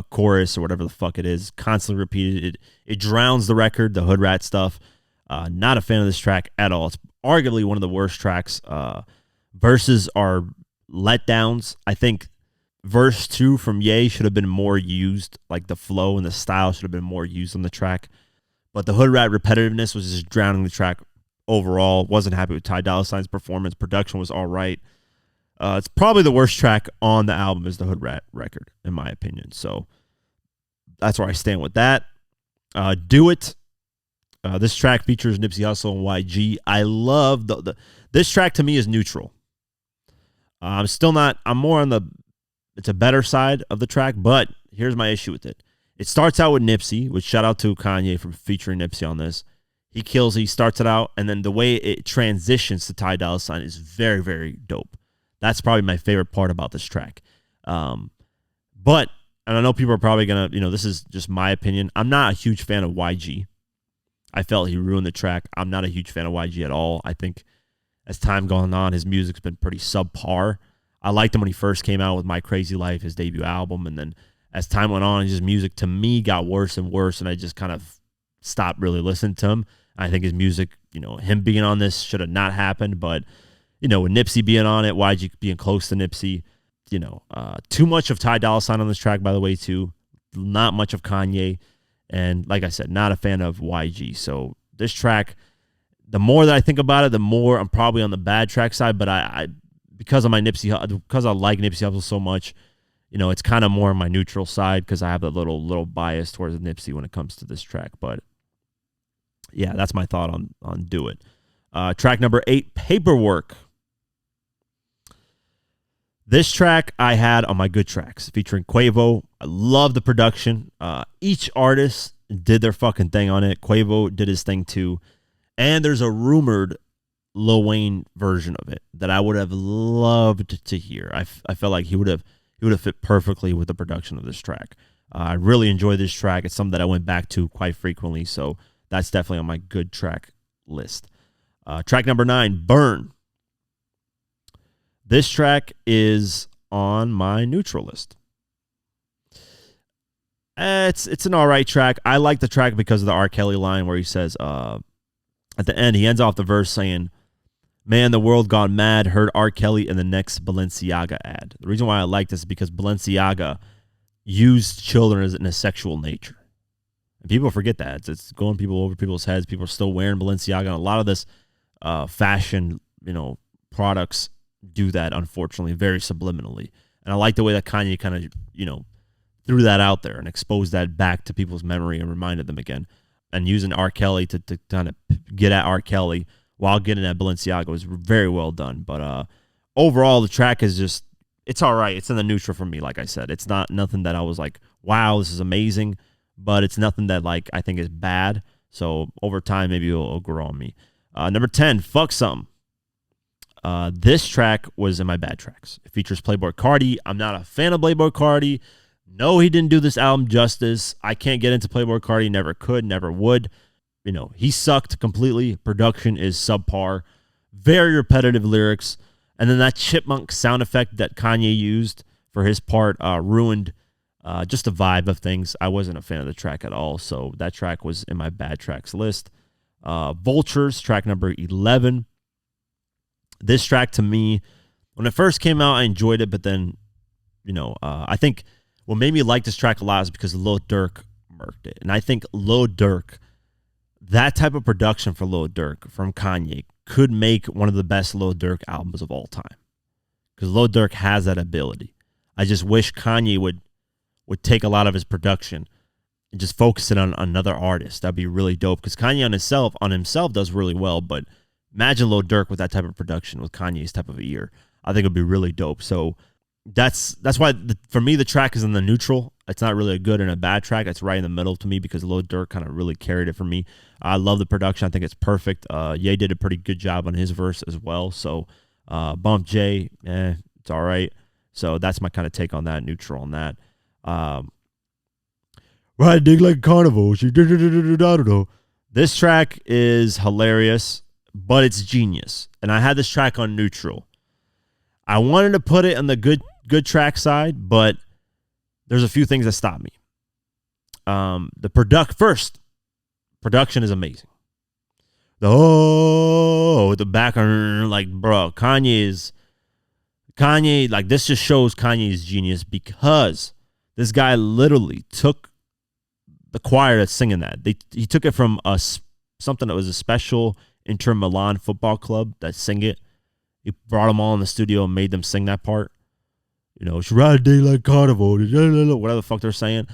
chorus or whatever the fuck it is. Constantly repeated. It drowns the record, the Hood Rat stuff. Not a fan of this track at all. It's arguably one of the worst tracks. Verses are letdowns. I think verse 2 from Ye should have been more used. Like the flow and the style should have been more used on the track. but the hood rat repetitiveness was just drowning the track overall. Wasn't happy with Ty Dolla $ign's performance. Production was all right. It's probably the worst track on the album is the hood rat record, in my opinion. So that's where I stand with that. Do It. This track features Nipsey Hussle and YG. I love this track. To me is neutral. I'm more on it's a better side of the track, but here's my issue with it. It starts out with Nipsey, which shout out to Kanye for featuring Nipsey on this. He starts it out, and then the way it transitions to Ty Dolla $ign is very, very dope. That's probably my favorite part about this track. But, and I know people are probably going to, this is just my opinion. I'm not a huge fan of YG. I felt he ruined the track. I'm not a huge fan of YG at all. I think as time gone on, his music's been pretty subpar. I liked him when he first came out with My Crazy Life, his debut album, and then as time went on, his music to me got worse and worse, and I just kind of stopped really listening to him. I think his music, him being on this should have not happened, but, with Nipsey being on it, YG being close to Nipsey, too much of Ty Dolla $ign on this track, by the way, too. Not much of Kanye, and like I said, not a fan of YG. So this track, the more that I think about it, the more I'm probably on the bad track side, but because I like Nipsey Hussle so much, it's kind of more on my neutral side because I have a little bias towards Nipsey when it comes to this track. But yeah, that's my thought on Do It. Track number 8, Paperwork. This track I had on my good tracks featuring Quavo. I love the production. Each artist did their fucking thing on it. Quavo did his thing too. And there's a rumored Lil Wayne version of it that I would have loved to hear. I felt like he would have fit perfectly with the production of this track. I really enjoy this track. It's something that I went back to quite frequently, so that's definitely on my good track list. Track number 9, Burn. This track is on my neutral list. It's an all right track. I like the track because of the R. Kelly line where he says, at the end, he ends off the verse saying, "Man, the world gone mad, heard R. Kelly in the next Balenciaga ad." The reason why I like this is because Balenciaga used children in a sexual nature. And people forget that. It's going over people's heads. People are still wearing Balenciaga. And a lot of this fashion, products do that, unfortunately, very subliminally. And I like the way that Kanye kind of, threw that out there and exposed that back to people's memory and reminded them again. And using R. Kelly to kind of get at R. Kelly while getting at Balenciaga was very well done. But overall, the track is just, it's all right. It's in the neutral for me, like I said. It's not nothing that I was like, wow, this is amazing. But it's nothing that I think is bad. So over time, maybe it'll grow on me. Number 10, Fuck Something. This track was in my bad tracks. It features Playboi Carti. I'm not a fan of Playboi Carti. No, he didn't do this album justice. I can't get into Playboi Carti. Never could, never would. He sucked completely. Production is subpar. Very repetitive lyrics. And then that chipmunk sound effect that Kanye used for his part ruined just the vibe of things. I wasn't a fan of the track at all. So that track was in my bad tracks list. Vultures, track number 11. This track to me, when it first came out, I enjoyed it. But then, I think what made me like this track a lot is because Lil Durk murked it. And I think Lil Durk, that type of production for Lil Durk from Kanye could make one of the best Lil Durk albums of all time. Because Lil Durk has that ability. I just wish Kanye would take a lot of his production and just focus it on another artist. That'd be really dope. Because Kanye on himself does really well, but imagine Lil Durk with that type of production, with Kanye's type of ear. I think it would be really dope. So that's why for me the track is in the neutral. It's not really a good and a bad track. It's right in the middle to me because Lil Durk kind of really carried it for me. I love the production. I think it's perfect. Ye did a pretty good job on his verse as well. So Bump J, it's all right. So that's my kind of take on that, neutral on that. Right, dig like a carnival. This track is hilarious, but it's genius. And I had this track on neutral. I wanted to put it on the good track side, but there's a few things that stop me. The production is amazing. The background, Kanye, this just shows Kanye's genius because this guy literally took the choir that's singing that. He took it from something that was a special Inter Milan football club that sing it. He brought them all in the studio and made them sing that part. You know, she ride a day like carnival, whatever the fuck they're saying.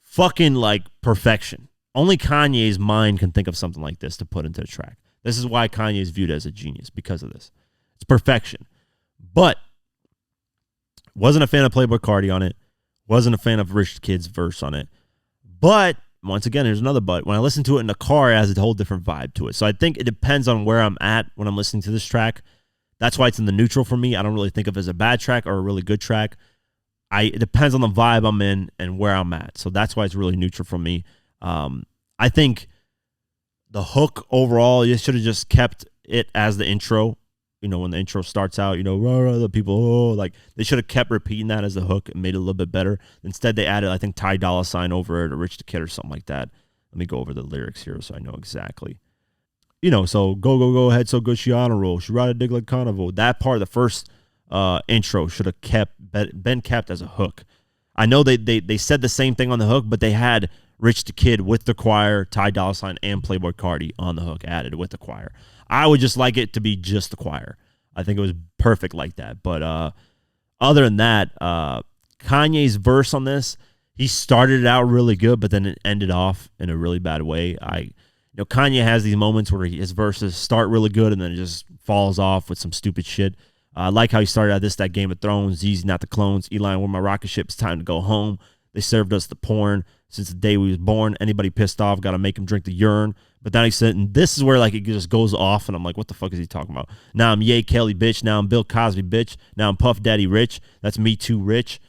Fucking like perfection. Only Kanye's mind can think of something like this to put into a track. This is why Kanye is viewed as a genius, because of this. It's perfection. But wasn't a fan of Playboi Carti on it. Wasn't a fan of Rich the Kid's verse on it. But once again, there's another but. When I listen to it in the car, it has a whole different vibe to it. So I think it depends on where I'm at when I'm listening to this track. That's why it's in the neutral for me. I don't really think of it as a bad track or a really good track. It depends on the vibe I'm in and where I'm at. So that's why it's really neutral for me. I think the hook overall, you should have just kept it as the intro. You know, when the intro starts out, you know, rah, rah, the people, oh, like they should have kept repeating that as the hook and made it a little bit better. Instead, they added, I think, Ty Dolla $ign over it or Rich the Kid or something like that. Let me go over the lyrics here so I know exactly. You know, so go ahead, so good, she on a roll. She ride a dig like carnival. That part, the first intro should have been kept as a hook. I know they said the same thing on the hook, but they had Rich the Kid with the choir, Ty Dolla $ign, and Playboi Carti on the hook added with the choir. I would just like it to be just the choir. I think it was perfect like that. But other than that, Kanye's verse on this, he started it out really good, but then it ended off in a really bad way. Kanye has these moments where his verses start really good and then it just falls off with some stupid shit. I like how he started out that Game of Thrones, Yeezy, not the clones, Eli, where my rocket ship, it's time to go home. They served us the porn since the day we was born. Anybody pissed off, got to make him drink the urine. But then he said, and this is where like it just goes off, and I'm like, what the fuck is he talking about? Now I'm Ye Kelly, bitch. Now I'm Bill Cosby, bitch. Now I'm Puff Daddy Rich. That's Me Too Rich.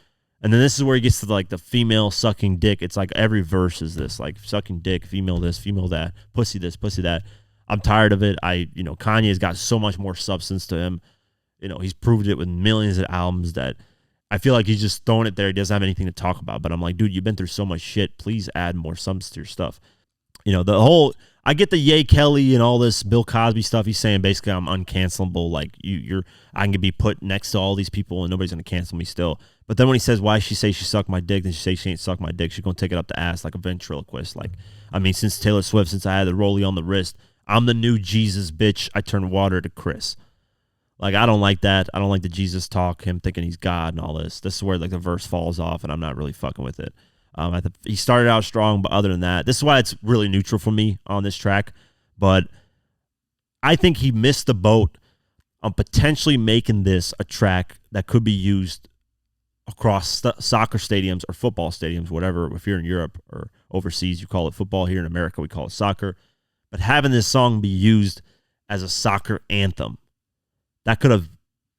And then this is where he gets to like the female sucking dick. It's like every verse is this, like sucking dick, female this, female that, pussy this, pussy that. I'm tired of it. Kanye's got so much more substance to him. You know, he's proved it with millions of albums that I feel like he's just throwing it there. He doesn't have anything to talk about. But I'm like, dude, you've been through so much shit. Please add more substance to your stuff. You know, I get the Ye Kelly and all this Bill Cosby stuff. He's saying basically I'm uncancelable. Like I can be put next to all these people and nobody's gonna cancel me still. But then when he says why she say she sucked my dick, then she say she ain't sucked my dick, she's gonna take it up the ass like a ventriloquist. Like, I mean, since Taylor Swift, since I had the rollie on the wrist, I'm the new Jesus, bitch. I turn water to Chris. Like, I don't like that. I don't like the Jesus talk, him thinking he's God and all this. This is where like the verse falls off, and I'm not really fucking with it. He started out strong, but other than that, this is why it's really neutral for me on this track. But I think he missed the boat on potentially making this a track that could be used across soccer stadiums or football stadiums, whatever. If you're in Europe or overseas, you call it football. Here in America, we call it soccer. But having this song be used as a soccer anthem, that could have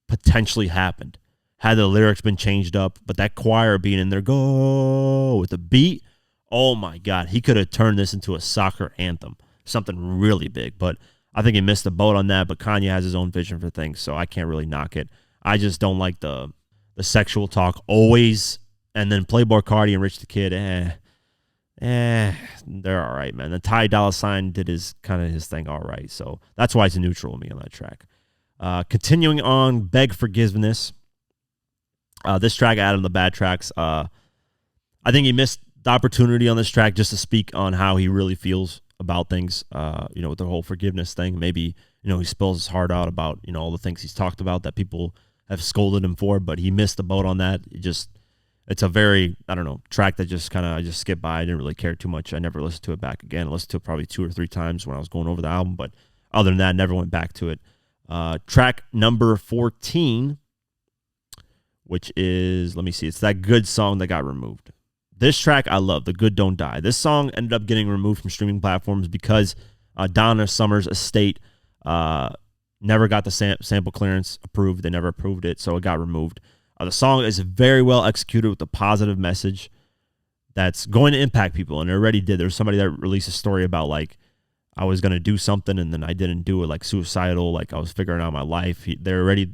potentially happened had the lyrics been changed up. But that choir being in there, go with the beat, oh my God, he could have turned this into a soccer anthem, something really big. But I think he missed the boat on that. But Kanye has his own vision for things, so I can't really knock it. I just don't like the sexual talk always. And then Playboi Carti and Rich the Kid, they're all right, man. The Ty Dolla $ign did his thing all right. So that's why it's neutral with me on that track. Continuing on, Beg Forgiveness. This track added on the bad tracks. I think he missed the opportunity on this track just to speak on how he really feels about things, with the whole forgiveness thing. Maybe, he spills his heart out about, all the things he's talked about that people have scolded him for, but he missed the boat on that. It's a very, track that I just skipped by. I didn't really care too much. I never listened to it back again. I listened to it probably 2 or 3 times when I was going over the album, but other than that, I never went back to it. Track number 14, which is, let me see, it's that Good song that got removed. This track I love, The Good Don't Die. This song ended up getting removed from streaming platforms because Donna Summer's estate never got the sample clearance approved. They never approved it, so it got removed. The song is very well executed with a positive message that's going to impact people, and it already did. There was somebody that released a story about, like, I was going to do something, and then I didn't do it, like suicidal, like I was figuring out my life. It's already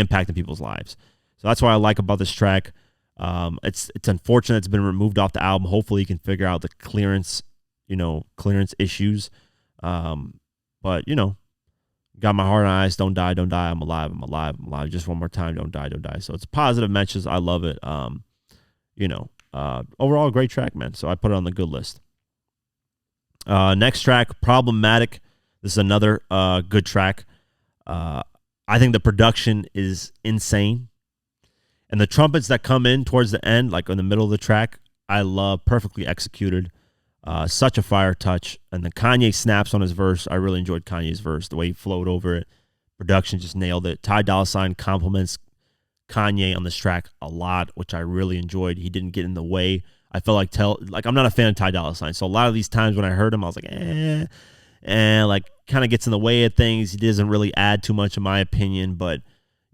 impacting people's lives. So that's what I like about this track. It's unfortunate it's been removed off the album. Hopefully you can figure out the clearance issues. But, got my heart and eyes, don't die, I'm alive. Just one more time, don't die. So it's a positive message. I love it. Overall, a great track, man. So I put it on the good list. Next track, Problematic. This is another good track. I think the production is insane. And the trumpets that come in towards the end, like in the middle of the track, I love, perfectly executed. Such a fire touch. And the Kanye snaps on his verse. I really enjoyed Kanye's verse, the way he flowed over it. Production just nailed it. Ty Dolla $ign compliments Kanye on this track a lot, which I really enjoyed. He didn't get in the way. I felt like I'm not a fan of Ty Dolla $ign. So a lot of these times when I heard him, I was like, like kind of gets in the way of things. He doesn't really add too much in my opinion, but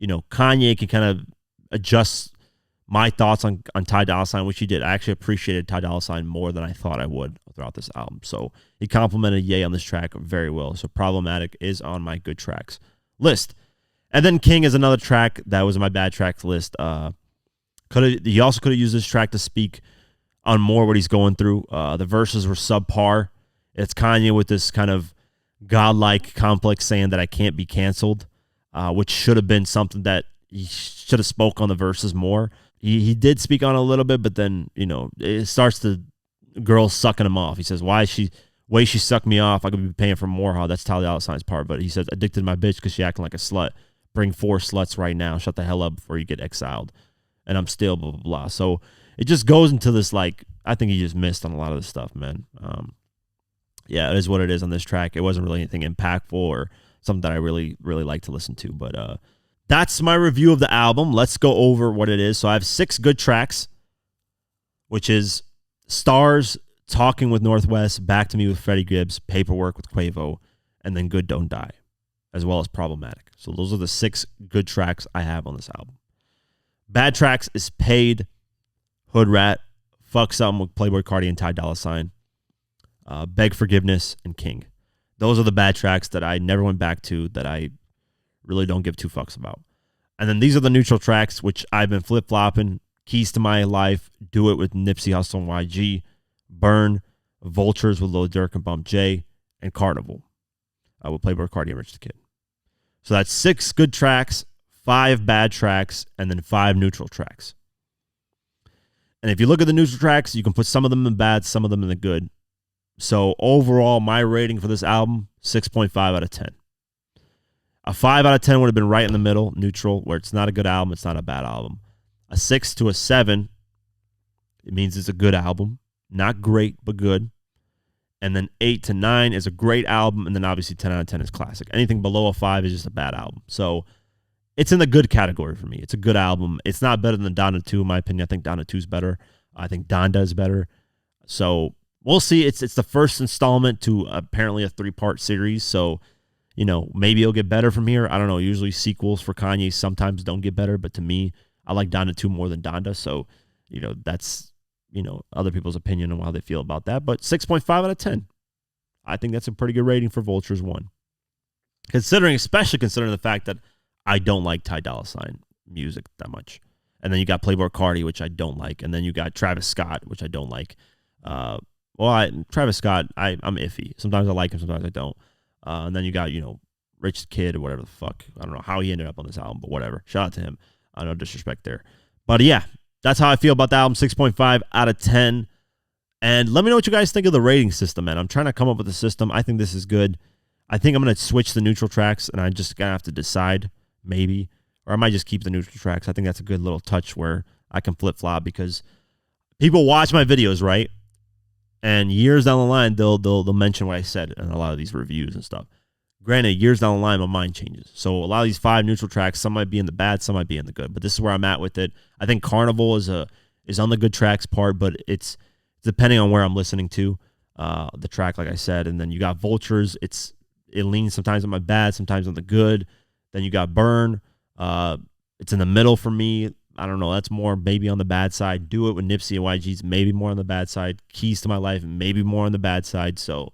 Kanye can kind of adjust my thoughts on Ty Dolla $ign, which he did. I actually appreciated Ty Dolla $ign more than I thought I would throughout this album. So he complimented Ye on this track very well. So Problematic is on my good tracks list. And then King is another track that was in my bad tracks list. He also could have used this track to speak on more what he's going through. The verses were subpar. It's Kanye with this kind of godlike complex saying that I can't be canceled, which should have been something that he should have spoke on the verses more. He did speak on it a little bit, but then, it starts to girls sucking him off. He says, way she sucked me off, I could be paying for more. How that's Ty Dolla $ign's part. But he says, addicted to my bitch because she acting like a slut. Bring 4 sluts right now. Shut the hell up before you get exiled. And I'm still blah, blah, blah. So it just goes into this, like, I think he just missed on a lot of this stuff, man. Yeah, it is what it is on this track. It wasn't really anything impactful or something that I really, really like to listen to. But that's my review of the album. Let's go over what it is. So I have 6 good tracks, which is Stars, Talking with Northwest, Back to Me with Freddie Gibbs, Paperwork with Quavo, and then Good Don't Die, as well as Problematic. So those are the 6 good tracks I have on this album. Bad tracks is Paid, Hood Rat, Fuck Something with Playboi Carti and Ty Dolla $ign, Beg Forgiveness, and King. Those are the bad tracks that I never went back to, that I really don't give 2 fucks about. And then these are the neutral tracks, which I've been flip-flopping. Keys to My Life, Do It with Nipsey Hussle and YG, Burn, Vultures with Lil Durk and Bump J, and Carnival with Playboi Carti and Rich the Kid. So that's 6 good tracks, 5 bad tracks, and then 5 neutral tracks. And if you look at the neutral tracks, you can put some of them in bad, some of them in the good. So overall, my rating for this album, 6.5 out of 10. A 5 out of 10 would have been right in the middle, neutral, where it's not a good album, it's not a bad album. A 6 to a 7, it means it's a good album. Not great, but good. And then 8 to 9 is a great album, and then obviously 10 out of 10 is classic. Anything below a 5 is just a bad album. So it's in the good category for me. It's a good album. It's not better than Donda 2, in my opinion. I think Donda 2 is better. I think Donda is better. So we'll see. It's the first installment to apparently a 3-part series. So, maybe it'll get better from here. I don't know. Usually sequels for Kanye sometimes don't get better, but to me, I like Donda 2 more than Donda. So, that's, other people's opinion on how they feel about that. But 6.5 out of 10. I think that's a pretty good rating for Vultures 1. Especially considering the fact that I don't like Ty Dolla $ign music that much. And then you got Playboi Carti, which I don't like. And then you got Travis Scott, which I don't like. Travis Scott, I'm iffy. Sometimes I like him, sometimes I don't. And then you got, Rich the Kid or whatever the fuck. I don't know how he ended up on this album, but whatever. Shout out to him. No disrespect there. But yeah, that's how I feel about the album. 6.5 out of 10. And let me know what you guys think of the rating system, man. I'm trying to come up with a system. I think this is good. I think I'm going to switch the neutral tracks, and I just going to have to decide, maybe. Or I might just keep the neutral tracks. I think that's a good little touch where I can flip-flop because people watch my videos, right? And years down the line, they'll mention what I said in a lot of these reviews and stuff. Granted, years down the line, my mind changes. So a lot of these 5 neutral tracks, some might be in the bad, some might be in the good. But this is where I'm at with it. I think Carnival is on the good tracks part, but it's depending on where I'm listening to the track, like I said. And then you got Vultures. It leans sometimes on my bad, sometimes on the good. Then you got Burn. It's in the middle for me. I don't know. That's more maybe on the bad side. Do It with Nipsey and YG's maybe more on the bad side. Keys to My Life maybe more on the bad side. So,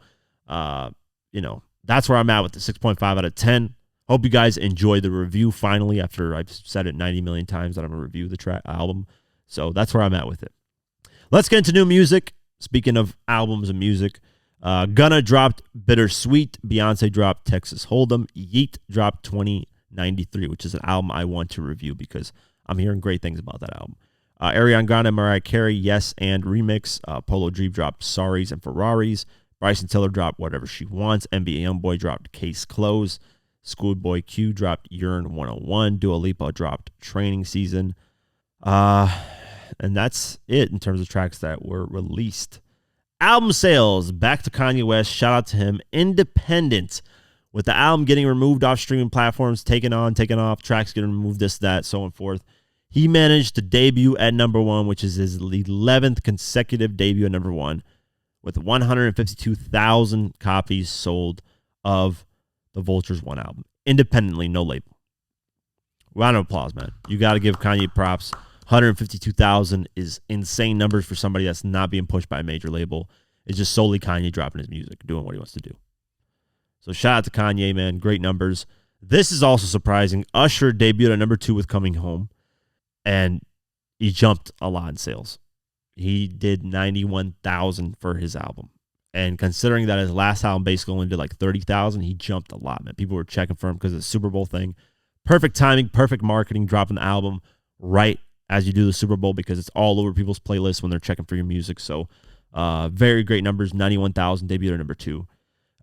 that's where I'm at with the 6.5 out of 10. Hope you guys enjoy the review finally after I've said it 90 million times that I'm going to review the album. So that's where I'm at with it. Let's get into new music. Speaking of albums and music, Gunna dropped Bittersweet. Beyonce dropped Texas Hold'em. Yeet dropped 2093, which is an album I want to review because I'm hearing great things about that album. Ariana Grande, Mariah Carey, Yes and Remix. Polo G dropped Sorries and Ferraris. Bryson Tiller dropped Whatever She Wants. NBA Youngboy dropped Case Closed. Schoolboy Q dropped Urine 101. Dua Lipa dropped Training Season. And that's it in terms of tracks that were released. Album sales, back to Kanye West. Shout out to him. Independent. With the album getting removed off streaming platforms, taken on, taken off, tracks getting removed, this, that, so on and forth. He managed to debut at number 1, which is his 11th consecutive debut at number 1, with 152,000 copies sold of the Vultures 1 album. Independently, no label. Round of applause, man. You got to give Kanye props. 152,000 is insane numbers for somebody that's not being pushed by a major label. It's just solely Kanye dropping his music, doing what he wants to do. So shout out to Kanye, man. Great numbers. This is also surprising. Usher debuted at number 2 with Coming Home, and he jumped a lot in sales. He did 91,000 for his album. And considering that his last album basically only did like 30,000, he jumped a lot, man. People were checking for him because of the Super Bowl thing. Perfect timing, perfect marketing, dropping the album right as you do the Super Bowl because it's all over people's playlists when they're checking for your music. So very great numbers. 91,000, debuted at number 2.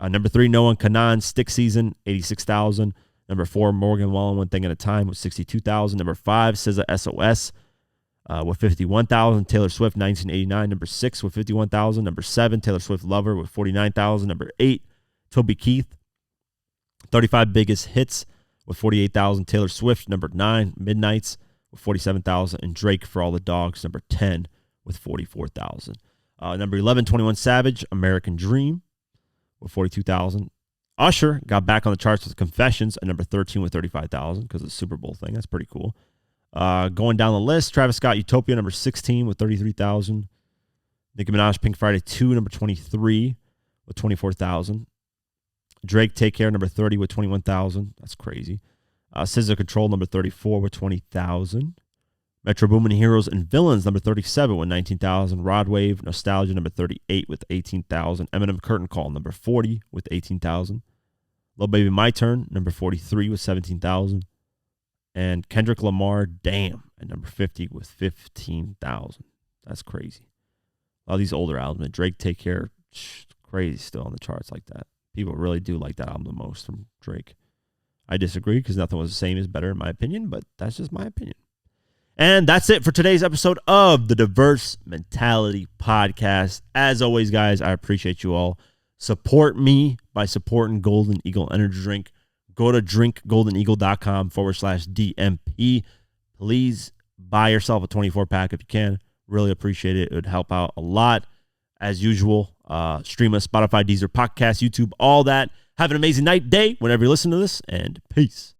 Number 3, Noah Kanan, Stick Season, 86,000. Number 4, Morgan Wallen, One Thing at a Time with 62,000. Number 5, SZA SOS with 51,000. Taylor Swift, 1989. Number 6 with 51,000. Number 7, Taylor Swift Lover with 49,000. Number 8, Toby Keith, 35 Biggest Hits with 48,000. Taylor Swift, number 9, Midnights with 47,000. And Drake, For All the Dogs, number 10 with 44,000. Number 11, 21 Savage, American Dream with 42,000. Usher got back on the charts with Confessions at number 13 with 35,000 because of the Super Bowl thing. That's pretty cool. Going down the list, Travis Scott, Utopia, number 16 with 33,000. Nicki Minaj, Pink Friday 2, number 23 with 24,000. Drake, Take Care, number 30 with 21,000. That's crazy. SZA, Control, number 34 with 20,000. Metro Boomin, Heroes and Villains, number 37 with 19,000. Rod Wave, Nostalgia, number 38 with 18,000. Eminem, Curtain Call, number 40 with 18,000. Lil Baby, My Turn, number 43 with 17,000. And Kendrick Lamar, Damn, at number 50 with 15,000. That's crazy. A lot of these older albums, Drake, Take Care, crazy still on the charts like that. People really do like that album the most from Drake. I disagree because Nothing Was the Same is better in my opinion, but that's just my opinion. And that's it for today's episode of the Diverse Mentality Podcast. As always, guys, I appreciate you all. Support me by supporting Golden Eagle Energy Drink. Go to drinkgoldeneagle.com/DMP. Please buy yourself a 24-pack if you can. Really appreciate it. It would help out a lot. As usual, stream us, Spotify, Deezer, Podcast, YouTube, all that. Have an amazing night, day, whenever you listen to this, and peace.